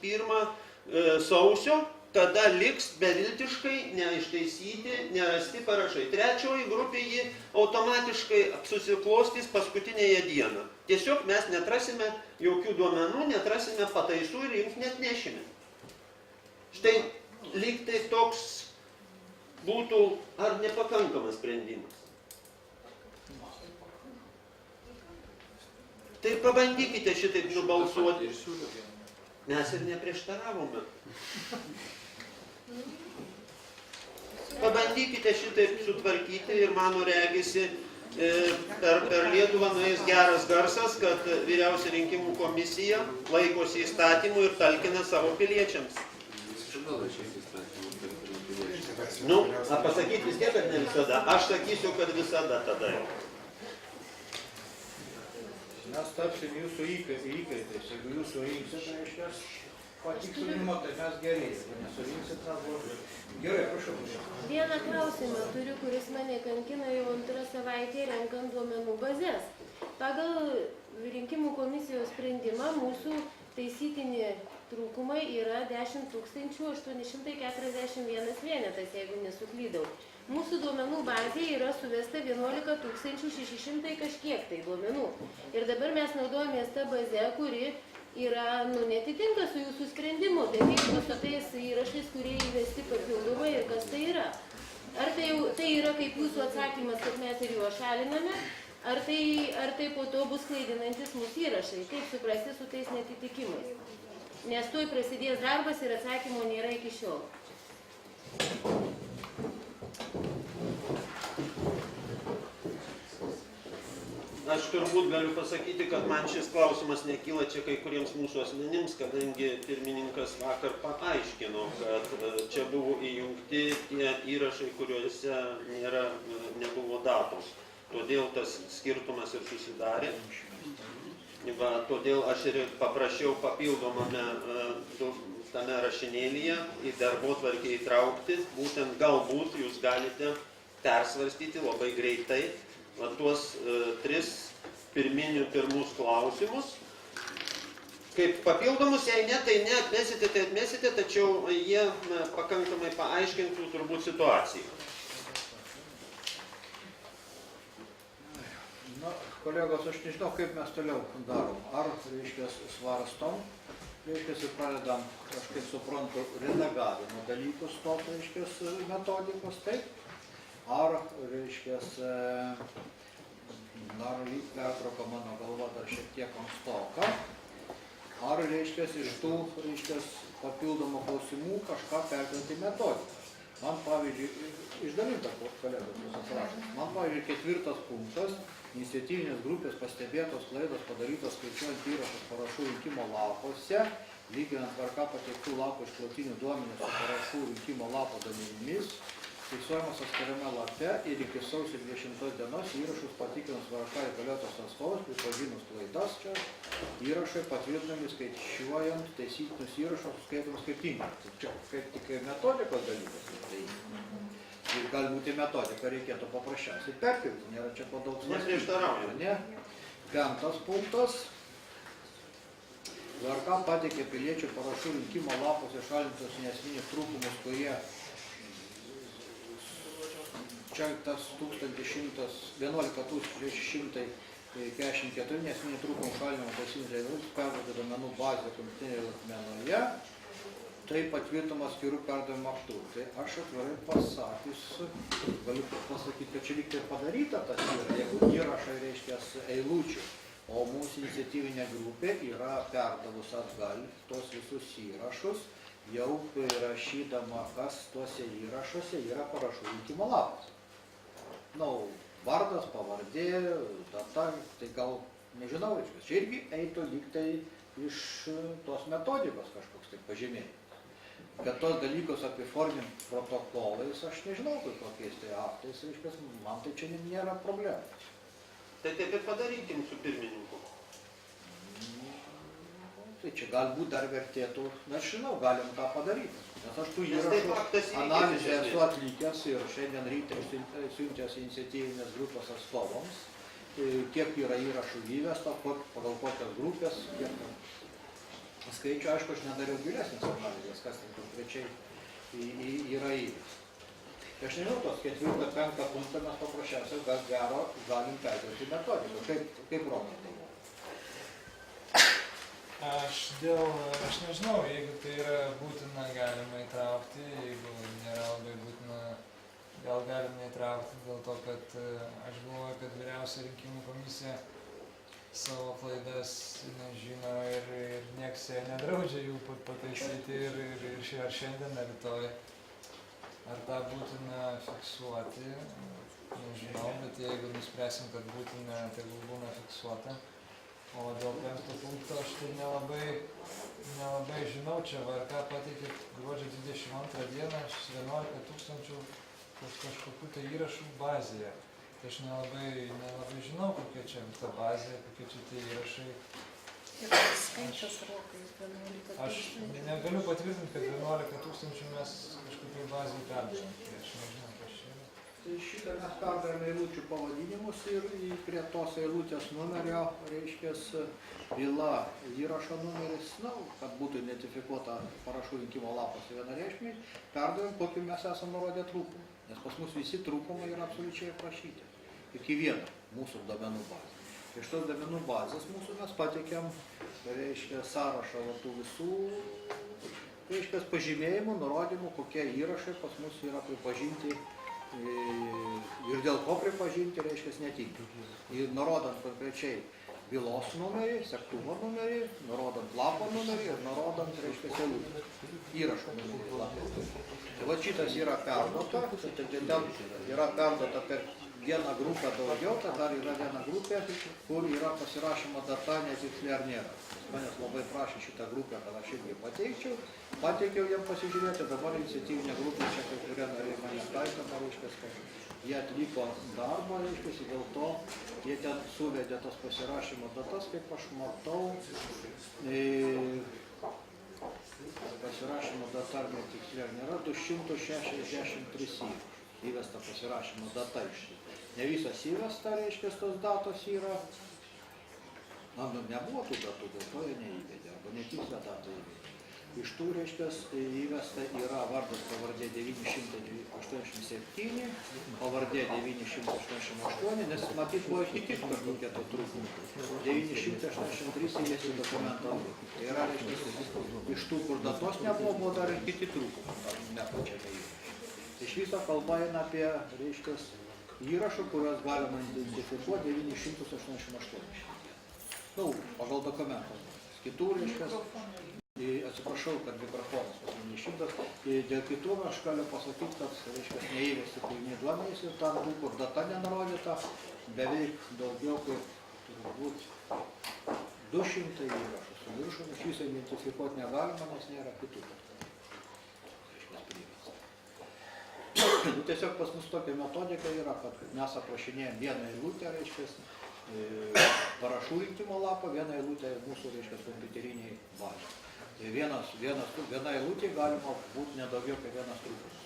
sausio, kada liks beviltiškai neištaisyti, nerasti parašai. Trečioji grupė jį automatiškai susiklostys paskutinėje dieną. Tiesiog mes netrasime jokių duomenų, netrasime pataisų ir jums net nešime. Štai lyg tai toks būtų ar nepakankamas sprendimas. Tai pabandykite šitaip nubalsuoti. Mes ir neprieštaravome. Pabandykite šitaip sutvarkyti ir mano regisi, per Lietuvą nueis geras garsas, kad Vyriausia rinkimų komisija laikosi įstatymų ir talkina savo piliečiams. Nu, pasakyti vis tiek, kad ne visada. Aš sakysiu, kad visada tada jau. Mes tapsim jūsų įkaitais. Jeigu jūs surinksit, reiškia, patikslinimo, tai mes geriai. Jeigu nesurinksit, tas blogai. Gerai, prašau. Vieną klausimą turiu, kuris mane kankina jau antrą savaitę renkant duomenų bazės. Pagal rinkimų komisijos sprendimą mūsų taisytini trūkumai yra 10 841 vienetas, jeigu nesuklydau. Mūsų duomenų bazėje yra suvesta 11 600 kažkiek tai duomenų. Ir dabar mes naudojamės tą bazę, kuri yra, netitinka su jūsų sprendimu. Tai kaip bus su tais įrašais, kurie įvesti papildomai ir kas tai yra? Ar tai yra kaip jūsų atsakymas, kad mes ir juos šaliname, ar tai po to bus klaidinantis mūsų įrašai? Kaip suprasti su tais netitikimais? Nes tuoj prasidės darbas ir atsakymo nėra iki šiol. Aš turbūt galiu pasakyti, kad man šis klausimas nekyla čia kai kuriems mūsų asmenims, kadangi pirmininkas vakar paaiškino, kad čia buvo įjungti tie įrašai, kuriuose nebuvo datos. Todėl tas skirtumas ir susidarė. Todėl aš ir paprašiau papildomame tame rašinėlyje į darbotvarkę įtraukti, būtent galbūt jūs galite persvarstyti labai greitai tuos tris pirmus klausimus. Kaip papildomus, jei ne, tai neatmesite, tai atmesite, tačiau jie pakankamai paaiškintų turbūt situaciją. Na, kolegos, aš nežinau, kaip mes toliau darom. Ar, reiškia, svarstom, reiškia, pradedam, aš kaip suprantu, redagavimo dalykus to, reiškia, metodikos, taip? Ar, reiškia, dar lyg pertrauka mano galva dar šiek tiek ankstoka. Ar, reiškia, iš tų, reiškia, papildomų klausimų kažką perkelti metodiką. Man, pavyzdžiui, išdalinta kolegos jūs atsirašęs. Man, pavyzdžiui, 4 punktas, iniciatyvinės grupės pastebėtos klaidos padarytos skaičiuojant įrašus parašų rinkimo lapuose, lyginant tvarka pateiktų lapų išklotinių duomenys su parašų rinkimo lapo duomenimis, fiksuojamas atskiriame lape ir iki sausio 20 dienos įrašus patikrinus VRK įgaliotos atstovus, pripažinus klaidas, čia įrašai patvirtinami skaičiuojant taisytinius įrašus, skaitomus kaip tinkamus. Čia kaip tik metodikos dalykas. Ir galbūt į metodiką reikėtų paprasčiausiai perkelti, nėra čia po daug Neprieštarauju. Ne. 5 punktas. VRK pateikė piliečių parašų rinkimo lapuose šalintus neesminius trūkumus, kurie čia tas 11 644 neesminių trūkumų šalinimo teisinių reikalų perduoti duomenų bazę kompiuterinėje laikmenoje. Tai patvirtinamas skirų perdavimo aktų. Tai aš atvirai pasakius, galiu pasakyti, kad čia lyg tai padaryta tas yra, jeigu įrašai reiškia eilučių, o mūsų iniciatyvinė grupė yra perdavus atgal tos visus įrašus, jau rašydama, kas tuose įrašuose yra parašų rinkimo lapas. Vardas, pavardė, data, tai gal nežinau, čia irgi eitų lyg tai iš tos metodikos kažkoks tai pažymėjimas. Bet tos dalykus apiformint protokolais, aš nežinau, kokiais tai aktais, man tai čia nėra problemų. Tai taip ir padarykim su pirmininku. Tai čia galbūt dar vertėtų, nežinau, galim tą padaryti. Nes aš tų Nes tai įrašų faktas įvykis analizę iš esmės. esu atlikęs ir šiandien ryte siuntęs iniciatyvinės grupės atstovams, kiek yra įrašų įvesta, pagal kokias grupės, kiek ten. Skaičių, aišku, aš nedariau gilesnės analizės, kas ten konkrečiai yra įvesta. Tai aš nežinau, tos 4-5 punktą mes paprasčiausiai gero galim perkelti metodiką. Kaip Romas tai? Aš nežinau, jeigu tai yra būtina, galima įtraukti, jeigu nėra labai būtina, gal galima įtraukti dėl to, kad aš galvoju, kad vyriausia rinkimų komisija savo klaidas nežino ir nieks jai nedraudžia jų pataisyti ir ar šiandien, ar rytoj. Ar tą būtina fiksuoti, nežinau, bet jeigu nuspręsim, kad būtina, tegul būna fiksuota. O dėl 5 punkto aš tai nelabai žinau, čia VRK pateikė gruodžio 22 dieną 11 000 kažkokių tai įrašų bazėje. Tai aš nelabai žinau, kokia čia ta bazė, kokie čia tie įrašai. Ir skaičius rokai 11 000. Aš negaliu patvirtinti, kad 11 000 mes kažkokiai bazėje perdavėm. Aš nežinau, kas čia yra. Tai šitą mes perdavėme eilučių pavadinimus ir prie tos eilutės numerio, reiškias, byla įrašo numeris, kad būtų identifikuota parašų rinkimo lapas vienareikšmiai, perdavėm, kokį mes esame nurodę trūkumą. Nes pas mus visi trūkumai yra absoliučiai aprašyti. Iki vieno mūsų domenų bazė. Iš tos domenų bazės mūsų mes pateikėm, reiškia, sąrašą tų visų, reiškia, pažymėjimų, nurodymų, kokie įrašai pas mus yra pripažinti ir dėl ko pripažinti, reiškia, netinkamai. Ir nurodant konkrečiai bylos numerį, sektuvo numerį, nurodant lapo numerį ir nurodant, reiškia, įrašo numerį lapo. Tai va šitas yra perduota, ten yra perduota per vieną grupę daugiau, tai dar yra viena grupė, kur yra pasirašymo data netiksli ar nėra. Manęs labai prašė šitą grupę, kad aš irgi pateikčiau. Pateikiau jiem pasižiūrėti, dabar iniciatyvinė grupė čia kai kurie nariai mane taikoma, reiškia, kad jie atliko darbą, reiškia, dėl to jie ten suvedė tas pasirašymo datas, kaip aš matau. Pasirašymo data ar netiksli ar nėra, 263 įvesta pasirašymo data iš jų. Ne visas įvesta, reiškia, tos datos yra. Nebuvo tų datų, dėl to jie neįvedė, arba netikslę datą įvedė. Iš tų, reiškia, įvesta yra vardas pavardė 987, pavardė 988, nes matyt buvo kiti kažkokie tai trūkumai. 983 įvesti dokumentą. Tai yra, reiškia, iš tų, kur datos nebuvo, buvo dar ir kiti trūkumai, nepačiame įvesti. Iš viso kalba eina apie, reiškia, įrašų, kuriuos galima identifikuoti 988. Pagal dokumentą. Kitų, reiškia, atsiprašau, kad mikrofonas pas mane išimtas, dėl kitų aš galiu pasakyti, kad, reiškia, neįvesti pilni duomenys ir tam, kur data nenurodyta, beveik daugiau kaip turbūt 200 įrašų su viršum, iš viso identifikuoti negalima, nes nėra kitų. Tiesiog pas mus tokia metodika yra, kad mes aprašinėjom vieną eilutę, reiškia, parašų rinkimo lapą, vieną eilutę mūsų, reiškia, kompiuteriniai bazė. Tai viena eilutė galima būti nedaugiau kaip vienas trūkumas.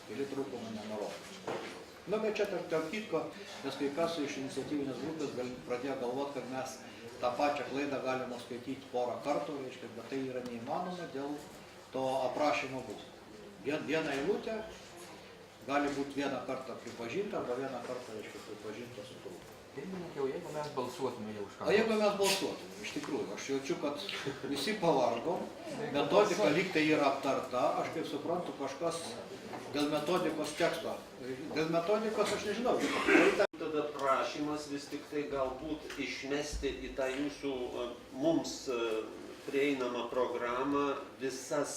Keli trūkumai nenurodo. Bet čia tarp kitko, nes kai kas iš iniciatyvinės grupės pradėjo galvoti, kad mes tą pačią klaidą galime skaityti porą kartų, reiškia, bet tai yra neįmanoma dėl to aprašymo būdų. Viena eilutė gali būti vieną kartą pripažinta arba vieną kartą, reiškia, pripažinta su trūkumu. Pirmininkiau, jeigu mes balsuotume jau už ką? O jeigu mes balsuotume, iš tikrųjų, aš jaučiu, kad visi pavargom, metodika lyg tai yra aptarta, aš kaip suprantu, kažkas dėl metodikos teksto. Dėl metodikos aš nežinau. Tada prašymas vis tik tai galbūt išmesti į tą jūsų mums prieinamą programą visas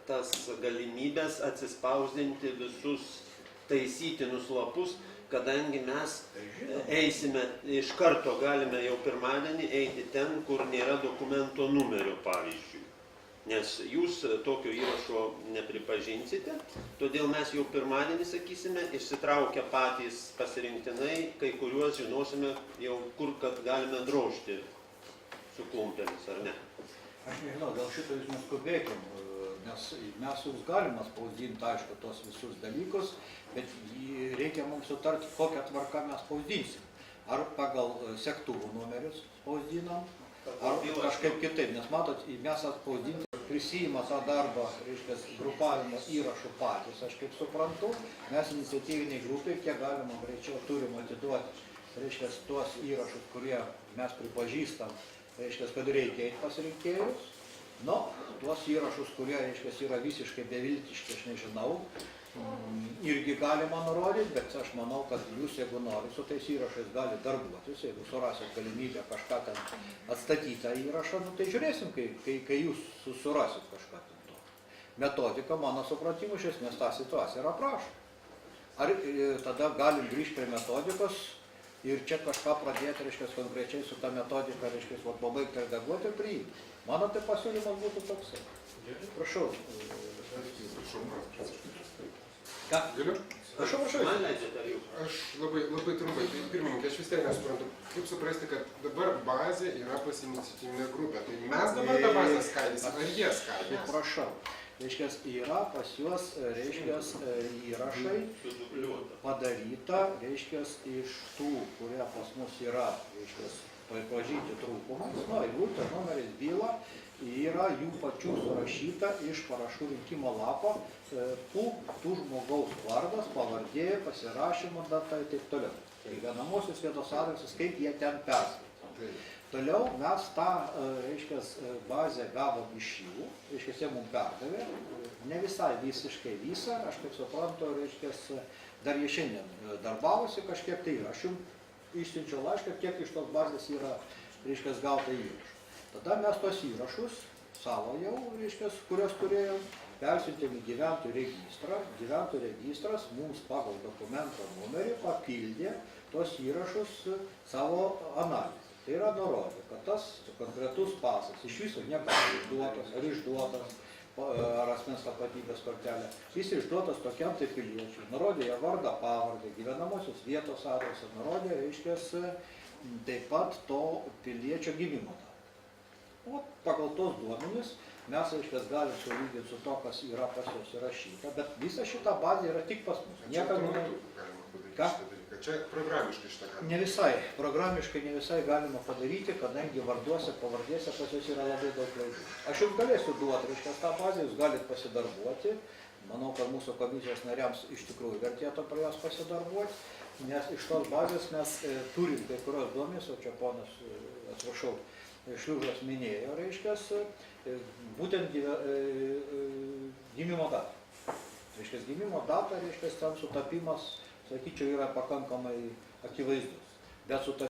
tas galimybės atsispausdinti visus taisytinus lapus, kadangi mes eisime, iš karto galime jau pirmadienį eiti ten, kur nėra dokumento numerio, pavyzdžiui. Nes jūs tokio įrašo nepripažinsite, todėl mes jau pirmadienį, sakysime, išsitraukę patys pasirinktinai, kai kuriuos žinosime jau kur, kad galime drožti su klumpėmis, ar ne? Aš nežinau, dėl šito jūs neskubėkim, nes mes jūs galime spausdinti, aišku, tos visus dalykus, bet reikia mums sutarti, kokią tvarką mes spausdinsim. Ar pagal segtuvų numerius spausdinam, ar kažkaip kitaip, nes matot, mes atspausdinti prisijima tą darbą, reiškia, grupavimo įrašų patys, aš kaip suprantu, mes iniciatyviniai grupiai, kiek galima greičiau turim atiduoti, reiškia, tuos įrašus, kurie mes pripažįstam, reiškia, kad reikia eiti pas rinkėjus, nu, tuos įrašus, kurie, reiškia, yra visiškai beviltiški, aš nežinau, irgi galima nurodyti, bet aš manau, kad jūs, jeigu norit, su tais įrašais gali darbuotis, jeigu surasit galimybę kažką ten atstatytą įrašą, nu, tai žiūrėsim, kai jūs surasit kažką ten to. Metodika, mano supratimu, iš esmės tą situaciją ir aprašo. Ar tada galim grįžti prie metodikos ir čia kažką pradėti, reiškia, konkrečiai su ta metodika, reiškia, pabaigti redaguoti ir priimti. Mano tai pasiūlymas būtų toksai. Prašau. Ką? Galiu? Prašau. Aš labai trumpai, tai pirmininkė, aš vis tiek nesuprantu, kaip suprasti, kad dabar bazė yra pas iniciatyvinę grupę. Tai mes dabar tą bazę skaidysim, ar jie skaidys? Prašau. Reiškia, yra pas juos, reiškia, įrašai padaryta, reiškia, iš tų, kurie pas mus yra, reiškia, pripažinti trūkumus, nu, eilutė, numeris, byla, yra jų pačių surašyta iš parašų rinkimo lapo tų žmogaus vardas, pavardė, pasirašymo data ir taip toliau. Gyvenamosios vietos adresas, kaip jie ten perskaitė. Toliau mes tą, reiškia, bazę gavom iš jų, reiškia, jie mums perdavė, ne visai visiškai visą, aš kaip suprantu, reiškia, dar jie šiandien darbavosi kažkiek, tai aš jums išsiunčiau laišką, kiek iš tos bazės yra, reiškia, gauta įrašų. Tada mes tos įrašus savo jau, reiškia, kurios turėjom, persiuntėm į gyventojų registrą. Gyventojų registras mums pagal dokumento numerį papildė tos įrašus savo analizę. Tai yra nurodė, kad tas konkretus pasas iš viso negali išduotas ar išduotas, ar asmens tapatybės kortelė. Jis išduotas tokiam tai piliečiui. Nurodė jo vardą, pavardę, gyvenamosios vietos adresą, nurodė, reiškia, taip pat to piliečio gimimo datą. O pagal tos duomenis mes, reiškia, galim sulyginti su to, kas yra pas juos įrašyta, bet visa šita bazė yra tik pas mus. Čia programiškai šitą galima. Ne visai. Programiškai ne visai galima padaryti, kadangi varduose, pavardėse pas juos yra labai daug klaidų. Aš jums galėsiu duoti, reiškia, tą bazę, jūs galite pasidarbuoti. Manau, kad mūsų komisijos nariams iš tikrųjų vertėtų prie jos pasidarbuoti, nes iš tos bazės mes turim kai kurios duomenys, o čia ponas, atsiprašau, Šliužas minėjo, reiškia, būtent gimimo datą. Reiškia, gimimo data, reiškia, ten sutapimas, sakyčiau, yra pakankamai akivaizdus. Bet